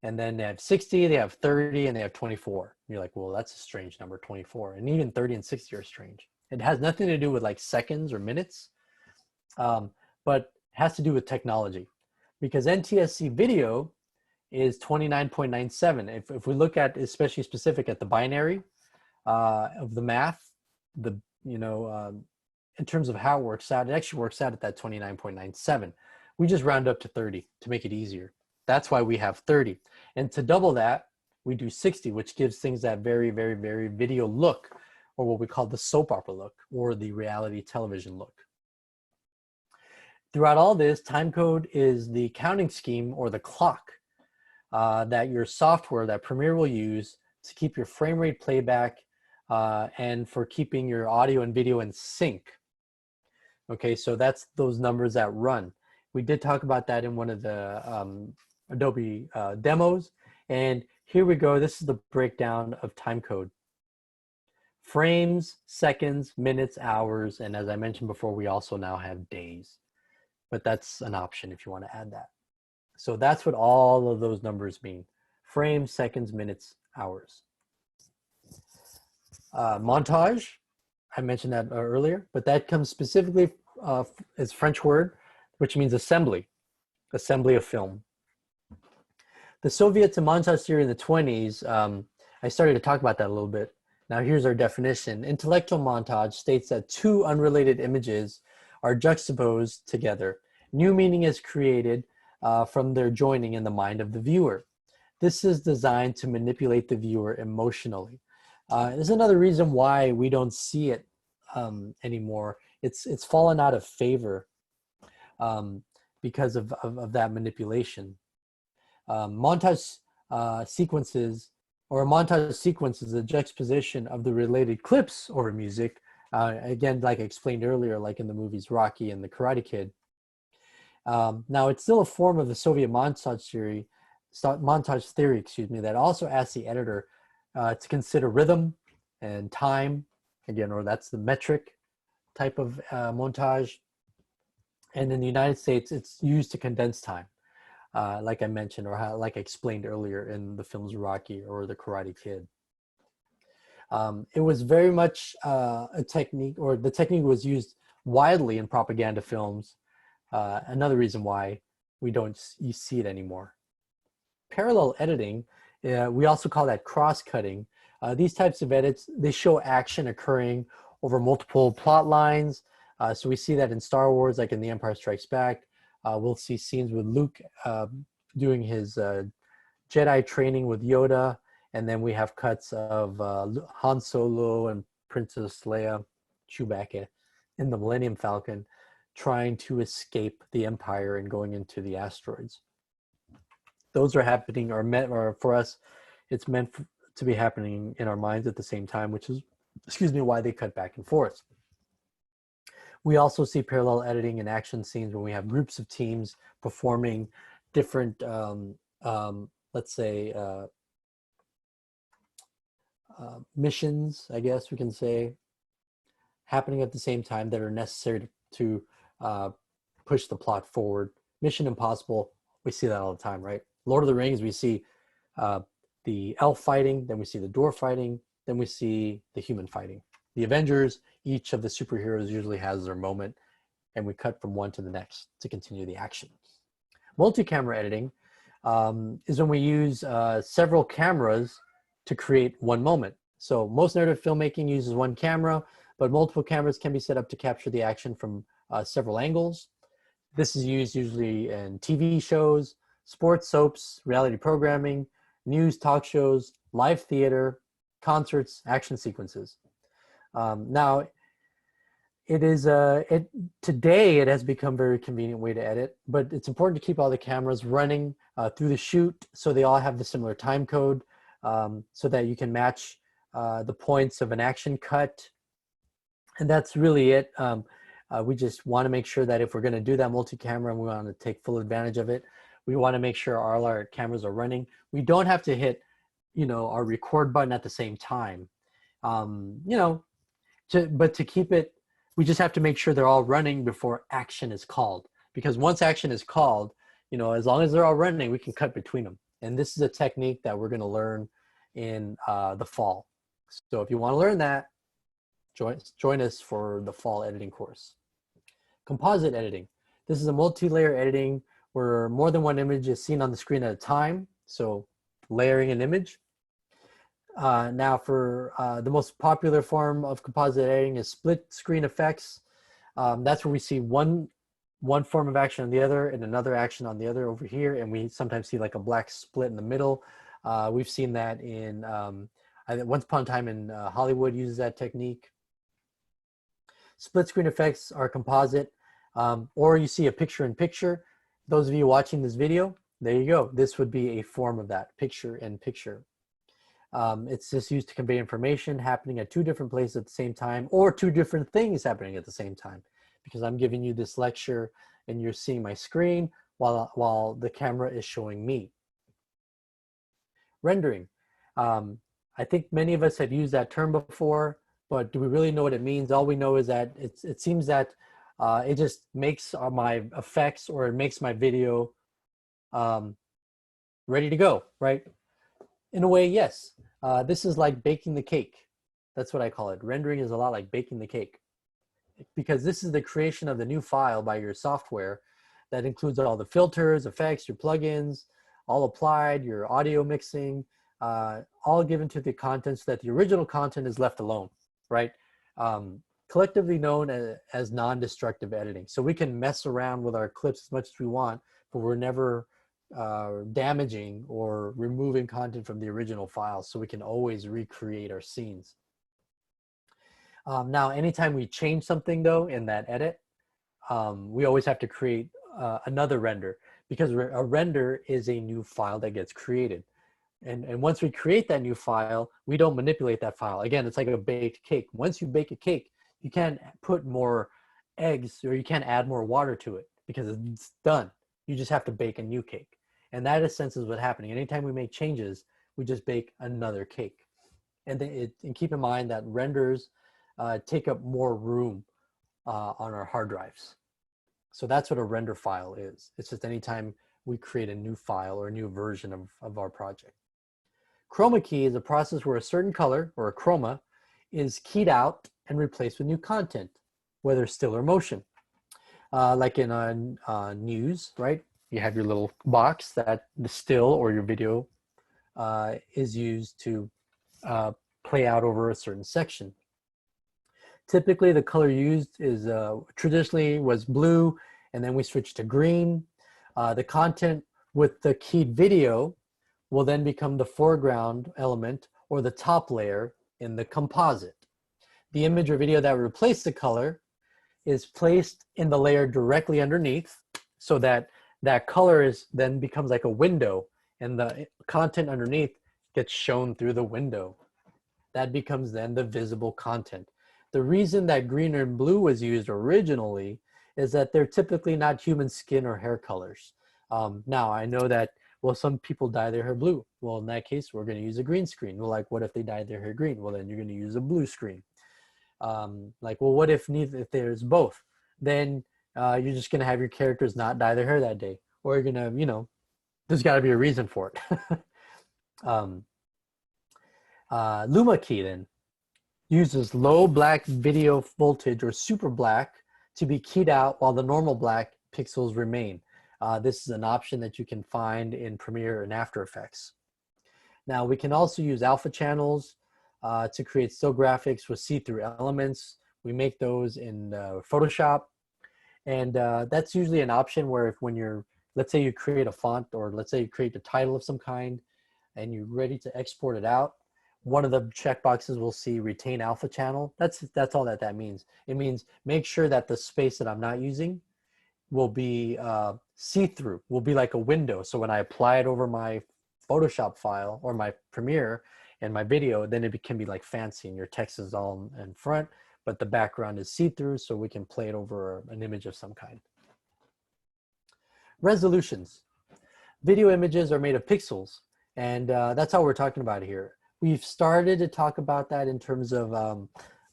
And then they have 60, they have 30, and they have 24. And you're like, well, that's a strange number, 24. And even 30 and 60 are strange. It has nothing to do with like seconds or minutes, but it has to do with technology. Because NTSC video is 29.97. If we look at, especially specific at the binary of the math, in terms of how it works out, it actually works out at that 29.97. We just round up to 30 to make it easier. That's why we have 30. And to double that, we do 60, which gives things that very, very, very video look, or what we call the soap opera look, or the reality television look. Throughout all this, timecode is the counting scheme or the clock that your software, that Premiere will use to keep your frame rate playback and for keeping your audio and video in sync. Okay, so that's those numbers that run. We did talk about that in one of the Adobe demos. And here we go. This is the breakdown of timecode. Frames, seconds, minutes, hours, and as I mentioned before, we also now have days. But that's an option if you want to add that. So that's what all of those numbers mean. Frames, seconds, minutes, hours. Montage, I mentioned that earlier, but that comes specifically as French word, which means assembly of film. The Soviets and montage theory in the 20s, I started to talk about that a little bit. Now here's our definition. Intellectual montage states that two unrelated images are juxtaposed together. New meaning is created from their joining in the mind of the viewer. This is designed to manipulate the viewer emotionally. There's another reason why we don't see it anymore. It's fallen out of favor because of that manipulation. Montage sequences, or a montage sequence is a juxtaposition of the related clips over music. Again, like I explained earlier, like in the movies Rocky and The Karate Kid. Now, it's still a form of the Soviet montage theory, that also asks the editor to consider rhythm and time, again, or that's the metric type of montage. And in the United States, it's used to condense time. like I mentioned, or like I explained earlier in the films Rocky or The Karate Kid. It was very much a technique, or the technique was used widely in propaganda films. Another reason why we don't see it anymore. Parallel editing, we also call that cross-cutting. These types of edits, they show action occurring over multiple plot lines. So we see that in Star Wars, like in The Empire Strikes Back. We'll see scenes with Luke doing his Jedi training with Yoda, and then we have cuts of Han Solo and Princess Leia, Chewbacca, in the Millennium Falcon, trying to escape the Empire and going into the asteroids. Those are happening, or for us, it's meant to be happening in our minds at the same time, which is, why they cut back and forth. We also see parallel editing in action scenes when we have groups of teams performing different, let's say, missions, I guess we can say, happening at the same time that are necessary to push the plot forward. Mission Impossible, we see that all the time, right? Lord of the Rings, we see the elf fighting, then we see the dwarf fighting, then we see the human fighting. The Avengers, each of the superheroes usually has their moment, and we cut from one to the next to continue the action. Multi-camera editing is when we use several cameras to create one moment. So most narrative filmmaking uses one camera, but multiple cameras can be set up to capture the action from several angles. This is used usually in TV shows, sports soaps, reality programming, news talk shows, live theater, concerts, action sequences. Now, it is today it has become a very convenient way to edit, but it's important to keep all the cameras running through the shoot so they all have the similar time code, so that you can match the points of an action cut. And that's really it. We just want to make sure that if we're going to do that multi-camera and we want to take full advantage of it, we want to make sure all our cameras are running. We don't have to hit, our record button at the same time. But to keep it, we just have to make sure they're all running before action is called. Because once action is called, as long as they're all running, we can cut between them. And this is a technique that we're going to learn in the fall. So if you want to learn that, join us for the fall editing course. Composite editing. This is a multi-layer editing where more than one image is seen on the screen at a time. So layering an image. Now for the most popular form of composite editing is split screen effects. That's where we see one form of action on the other and another action on the other over here. And we sometimes see like a black split in the middle. We've seen that in, I think Once Upon a Time in Hollywood uses that technique. Split screen effects are composite, or you see a picture in picture. Those of you watching this video, there you go. This would be a form of that, picture in picture. It's just used to convey information happening at two different places at the same time, or two different things happening at the same time. Because I'm giving you this lecture and you're seeing my screen while the camera is showing me. Rendering. I think many of us have used that term before, but do we really know what it means? All we know is that it seems that it just makes my effects, or it makes my video ready to go, right? In a way, yes. This is like baking the cake. That's what I call it. Rendering is a lot like baking the cake, because this is the creation of the new file by your software that includes all the filters, effects, your plugins, all applied, your audio mixing, all given to the content so that the original content is left alone, right? Collectively known as non-destructive editing. So we can mess around with our clips as much as we want, but we're never damaging or removing content from the original file, so we can always recreate our scenes. Now, anytime we change something though in that edit, we always have to create another render, because a render is a new file that gets created. And once we create that new file, we don't manipulate that file. Again, it's like a baked cake. Once you bake a cake, you can't put more eggs, or you can't add more water to it, because it's done. You just have to bake a new cake. And that, in a sense, is what's happening. Anytime we make changes, we just bake another cake. And keep in mind that renders take up more room on our hard drives. So that's what a render file is. It's just anytime we create a new file or a new version of our project. Chroma key is a process where a certain color, or a chroma, is keyed out and replaced with new content, whether still or motion. Like in news, right? You have your little box that the still or your video is used to play out over a certain section. Typically, the color used is traditionally was blue, and then we switched to green. The content with the keyed video will then become the foreground element or the top layer in the composite. The image or video that replaced the color is placed in the layer directly underneath, so that that color is then becomes like a window, and the content underneath gets shown through the window. That becomes then the visible content. The reason that green and blue was used originally is that they're typically not human skin or hair colors. Now, I know that, well, some people dye their hair blue. Well, in that case, we're going to use a green screen. Well, like, what if they dyed their hair green? Well, then you're going to use a blue screen. Like, well, what if there's both? Then you're just going to have your characters not dye their hair that day. Or you're going to, there's got to be a reason for it. Luma key then uses low black video voltage or super black to be keyed out while the normal black pixels remain. This is an option that you can find in Premiere and After Effects. Now, we can also use alpha channels to create still graphics with see-through elements. We make those in Photoshop. And that's usually an option where when you're, let's say you create a font, or let's say you create a title of some kind and you're ready to export it out, one of the checkboxes will see retain alpha channel. That's all that means. It means make sure that the space that I'm not using will be see-through, will be like a window. So when I apply it over my Photoshop file or my Premiere and my video, then it can be like fancy and your text is all in front, but the background is see-through, so we can play it over an image of some kind. Resolutions. Video images are made of pixels, and that's how we're talking about here. We've started to talk about that in terms of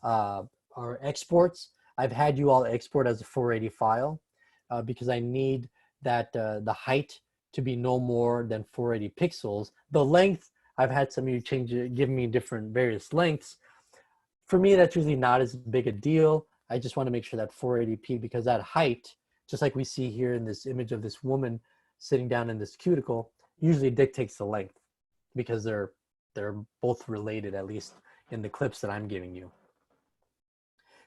our exports. I've had you all export as a 480 file because I need that the height to be no more than 480 pixels. The length, I've had some of you change it, give me different various lengths. For me, that's usually not as big a deal. I just want to make sure that 480p, because that height, just like we see here in this image of this woman sitting down in this cuticle, usually dictates the length, because they're both related, at least in the clips that I'm giving you.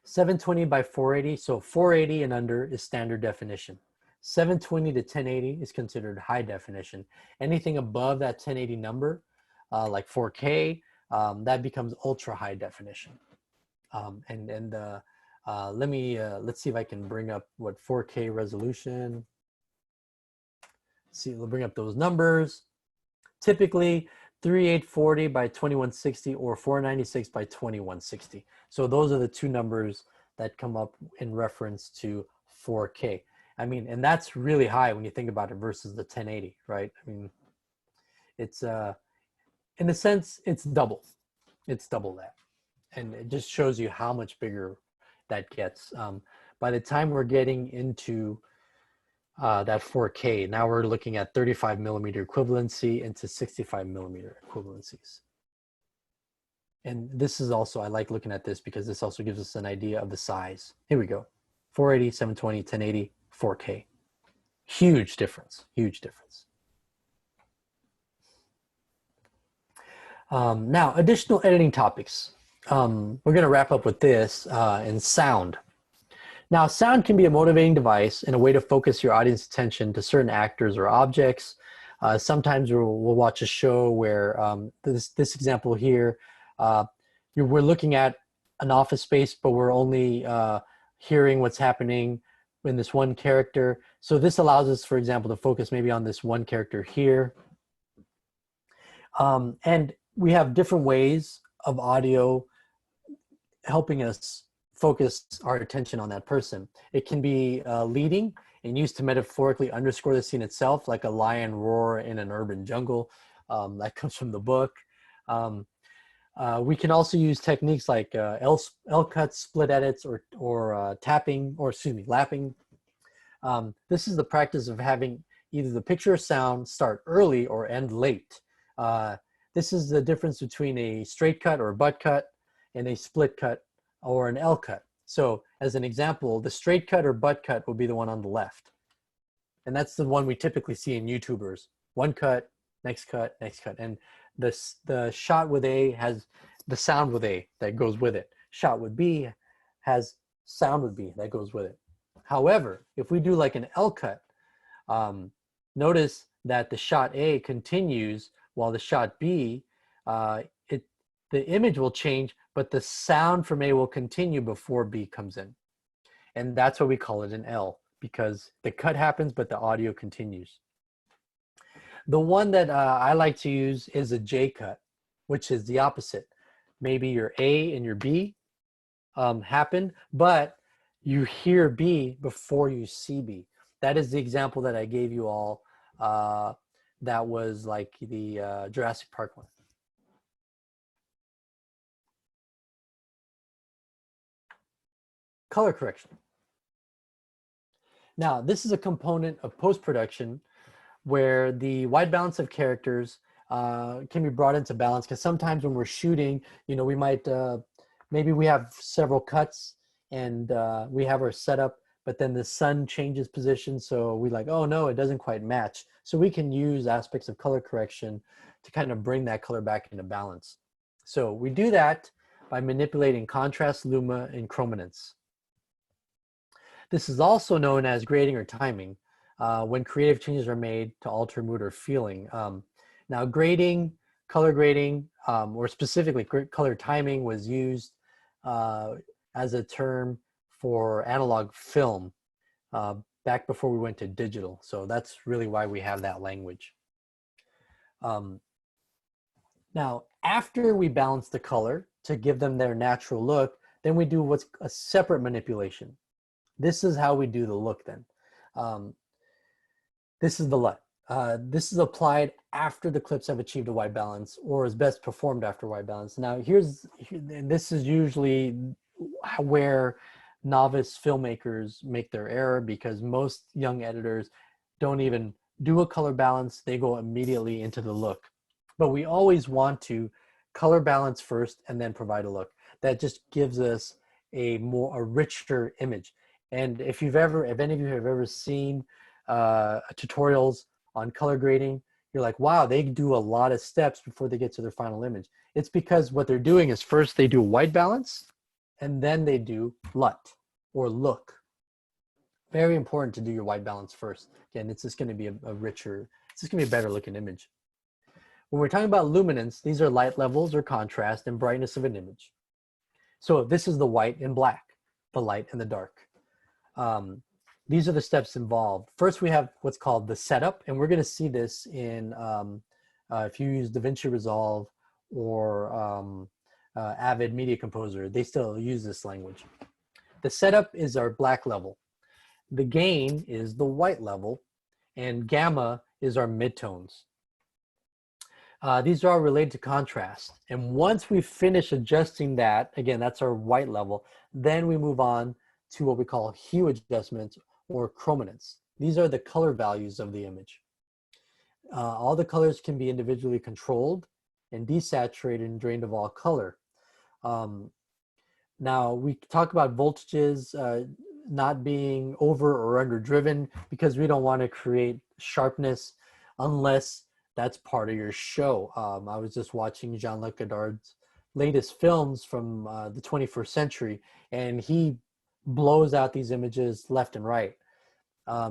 720 by 480, so 480 and under is standard definition. 720 to 1080 is considered high definition. Anything above that 1080 number, like 4K, that becomes ultra high definition. Let's see if I can bring up what 4K resolution. Let's see, we'll bring up those numbers. Typically 3840 by 2160 or 496 by 2160. So those are the two numbers that come up in reference to 4K. I mean, and that's really high when you think about it versus the 1080, right? I mean, it's in a sense, it's double. It's double that. And it just shows you how much bigger that gets. By the time we're getting into that 4K, now we're looking at 35 millimeter equivalency into 65 millimeter equivalencies. And this is also, I like looking at this because this also gives us an idea of the size. Here we go. 480, 720, 1080, 4K. Huge difference, huge difference. Now, additional editing topics. We're going to wrap up with this and sound. Now, sound can be a motivating device and a way to focus your audience attention to certain actors or objects. Sometimes we'll watch a show where this example here, we're looking at an office space, but we're only hearing what's happening in this one character. So this allows us, for example, to focus maybe on this one character here. And we have different ways of audio helping us focus our attention on that person. It can be leading and used to metaphorically underscore the scene itself, like a lion roar in an urban jungle. That comes from the book. We can also use techniques like L-cuts, split edits, or tapping, or excuse me, lapping. This is the practice of having either the picture or sound start early or end late. This is the difference between a straight cut or a butt cut and a split cut or an L cut. So as an example, the straight cut or butt cut will be the one on the left. And that's the one we typically see in YouTubers. One cut, next cut, next cut. And the shot with A has the sound with A that goes with it. Shot with B has sound with B that goes with it. However, if we do like an L cut, notice that the shot A continues while the shot B, the image will change, but the sound from A will continue before B comes in. And that's why we call it an L, because the cut happens, but the audio continues. The one that I like to use is a J cut, which is the opposite. Maybe your A and your B happen, but you hear B before you see B. That is the example that I gave you all. That was like the Jurassic Park one. Color correction. Now, this is a component of post-production where the white balance of characters can be brought into balance, because sometimes when we're shooting, you know, we might, maybe we have several cuts and we have our setup, but then the sun changes position. So we like, oh no, it doesn't quite match. So we can use aspects of color correction to kind of bring that color back into balance. So we do that by manipulating contrast, luma, and chrominance. This is also known as grading or timing, when creative changes are made to alter mood or feeling. Now grading, color grading, or specifically color timing was used as a term for analog film back before we went to digital. So that's really why we have that language. Now, after we balance the color to give them their natural look, then we do what's a separate manipulation. This is how we do the look then. This is the LUT. This is applied after the clips have achieved a white balance, or is best performed after white balance. Now this is usually where novice filmmakers make their error, because most young editors don't even do a color balance. They go immediately into the look. But we always want to color balance first and then provide a look. That just gives us a richer image. And if any of you have ever seen tutorials on color grading, you're like, wow, they do a lot of steps before they get to their final image. It's because what they're doing is first they do white balance, and then they do LUT or look. Very important to do your white balance first. Again, it's just going to be a richer, it's just going to be a better looking image. When we're talking about luminance, these are light levels or contrast and brightness of an image. So this is the white and black, the light and the dark. These are the steps involved. First, we have what's called the setup, and we're going to see this in, if you use DaVinci Resolve or Avid Media Composer, they still use this language. The setup is our black level. The gain is the white level, and gamma is our midtones. These are all related to contrast. And once we finish adjusting that, again, that's our white level, then we move on to what we call hue adjustments or chrominance. These are the color values of the image. All the colors can be individually controlled and desaturated and drained of all color. Now we talk about voltages not being over or under driven, because we don't want to create sharpness unless that's part of your show. I was just watching Jean-Luc Godard's latest films from the 21st century, and he blows out these images left and right.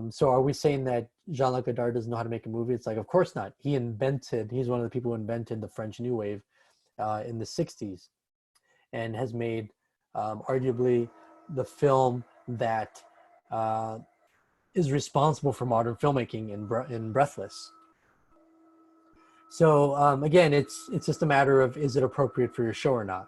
So are we saying that Jean-Luc Godard doesn't know how to make a movie? It's like, of course not. He's one of the people who invented the French New Wave in the 60s, and has made arguably the film that is responsible for modern filmmaking in Breathless. So again, it's just a matter of, is it appropriate for your show or not?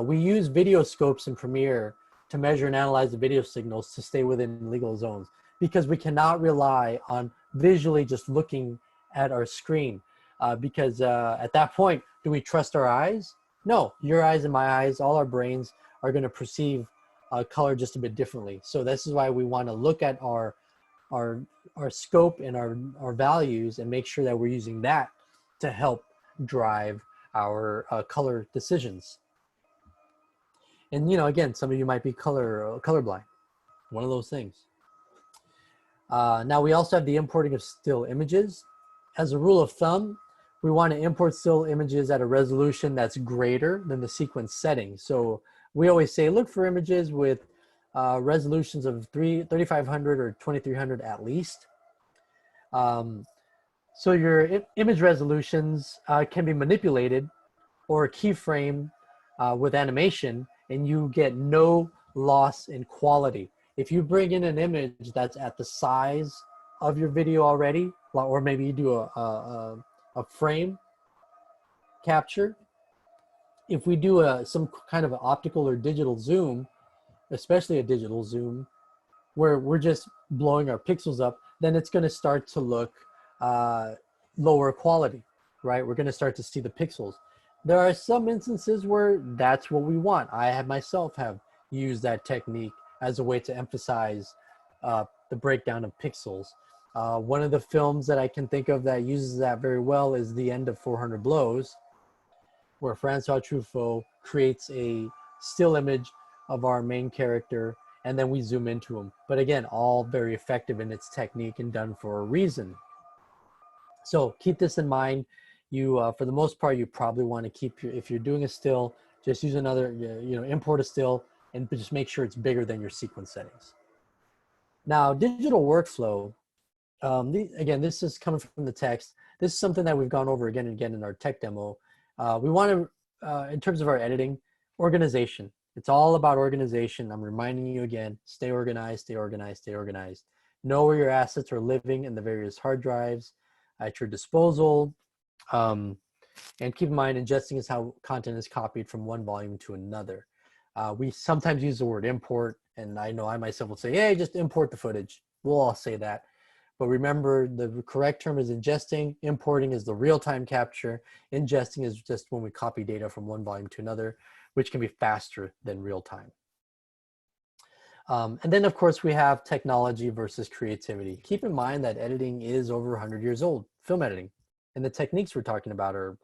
We use video scopes in Premiere to measure and analyze the video signals to stay within legal zones, because we cannot rely on visually just looking at our screen, because at that point, do we trust our eyes? No, your eyes and my eyes, all our brains are going to perceive color just a bit differently. So this is why we want to look at our our scope and our values, and make sure that we're using that to help drive our color decisions. And again, some of you might be colorblind, one of those things. Now we also have the importing of still images. As a rule of thumb, we want to import still images at a resolution that's greater than the sequence setting. So we always say look for images with resolutions of 3500 or 2300 at least. So your image resolutions can be manipulated or keyframe with animation, and you get no loss in quality. If you bring in an image that's at the size of your video already, or maybe you do a frame capture, if we do some kind of an optical or digital zoom, especially a digital zoom, where we're just blowing our pixels up, then it's going to start to look lower quality, right? We're going to start to see the pixels. There are some instances where that's what we want. I myself have used that technique as a way to emphasize the breakdown of pixels. One of the films that I can think of that uses that very well is The End of 400 Blows, where Francois Truffaut creates a still image of our main character, and then we zoom into him. But again, all very effective in its technique and done for a reason. So keep this in mind. You, for the most part, you probably want to keep if you're doing a still, just use another, import a still, and just make sure it's bigger than your sequence settings. Now, digital workflow, again, this is coming from the text. This is something that we've gone over again and again in our tech demo. We want to, in terms of our editing, organization. It's all about organization. I'm reminding you again, stay organized, stay organized, stay organized. Know where your assets are living in the various hard drives at your disposal. And keep in mind, ingesting is how content is copied from one volume to another. We sometimes use the word import, and I know I myself will say, hey, just import the footage. We'll all say that. But remember, the correct term is ingesting. Importing is the real-time capture. Ingesting is just when we copy data from one volume to another, which can be faster than real-time. And then, of course, we have technology versus creativity. Keep in mind that editing is over 100 years old, film editing. And the techniques we're talking about are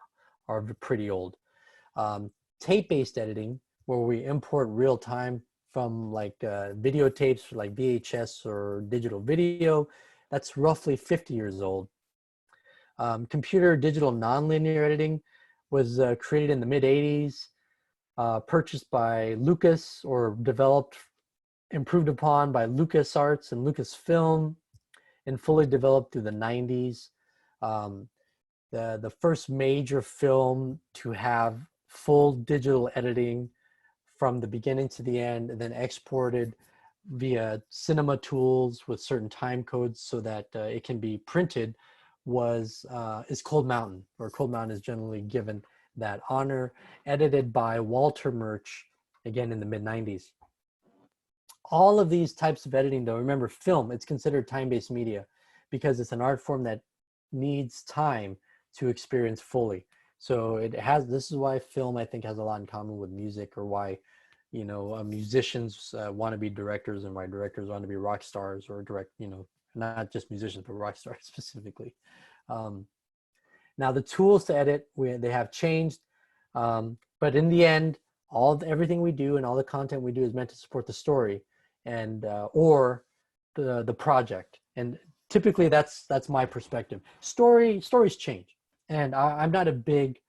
pretty old. Tape-based editing, where we import real-time from like videotapes like VHS or digital video, that's roughly 50 years old. Computer digital nonlinear editing was created in the mid-80s, purchased by Lucas or developed, improved upon by LucasArts and Lucasfilm, and fully developed through the 90s. The first major film to have full digital editing from the beginning to the end, and then exported via cinema tools with certain time codes so that it can be printed is Cold Mountain, or Cold Mountain is generally given that honor, edited by Walter Murch, again in the mid-90s. All of these types of editing, though, remember, film, it's considered time-based media because it's an art form that needs time to experience fully. So this is why film, I think, has a lot in common with music, or why, musicians want to be directors, and why directors want to be rock stars, or not just musicians, but rock stars specifically. Now the tools to edit, they have changed, but in the end, everything we do and all the content we do is meant to support the story and or the project. And typically that's my perspective. Stories change, and I'm not a big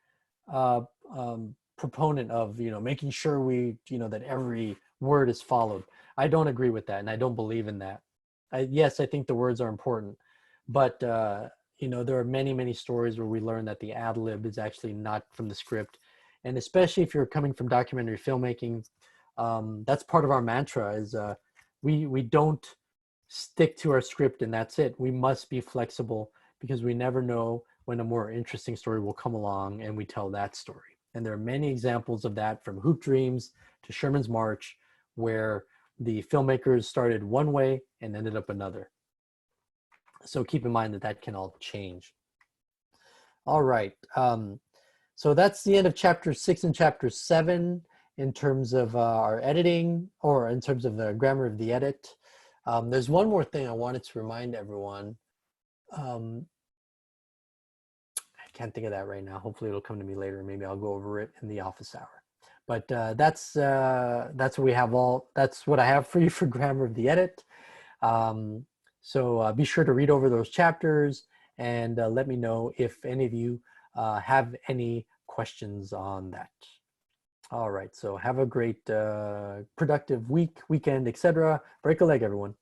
proponent of making sure that every word is followed. I don't agree with that, and I don't believe in that. Yes, I think the words are important, but there are many stories where we learn that the ad lib is actually not from the script. And especially if you're coming from documentary filmmaking, that's part of our mantra is we don't stick to our script and that's it. We must be flexible, because we never know when a more interesting story will come along and we tell that story. And there are many examples of that, from Hoop Dreams to Sherman's March, where the filmmakers started one way and ended up another. So keep in mind that can all change. All right. So that's the end of chapter 6 and chapter 7 in terms of our editing, or in terms of the grammar of the edit. There's one more thing I wanted to remind everyone. I can't think of that right now. Hopefully it'll come to me later. Maybe I'll go over it in the office hour. But that's what we have that's what I have for you for Grammar of the Edit. So be sure to read over those chapters and let me know if any of you have any questions on that. All right, so have a great productive weekend, etc. Break a leg, everyone.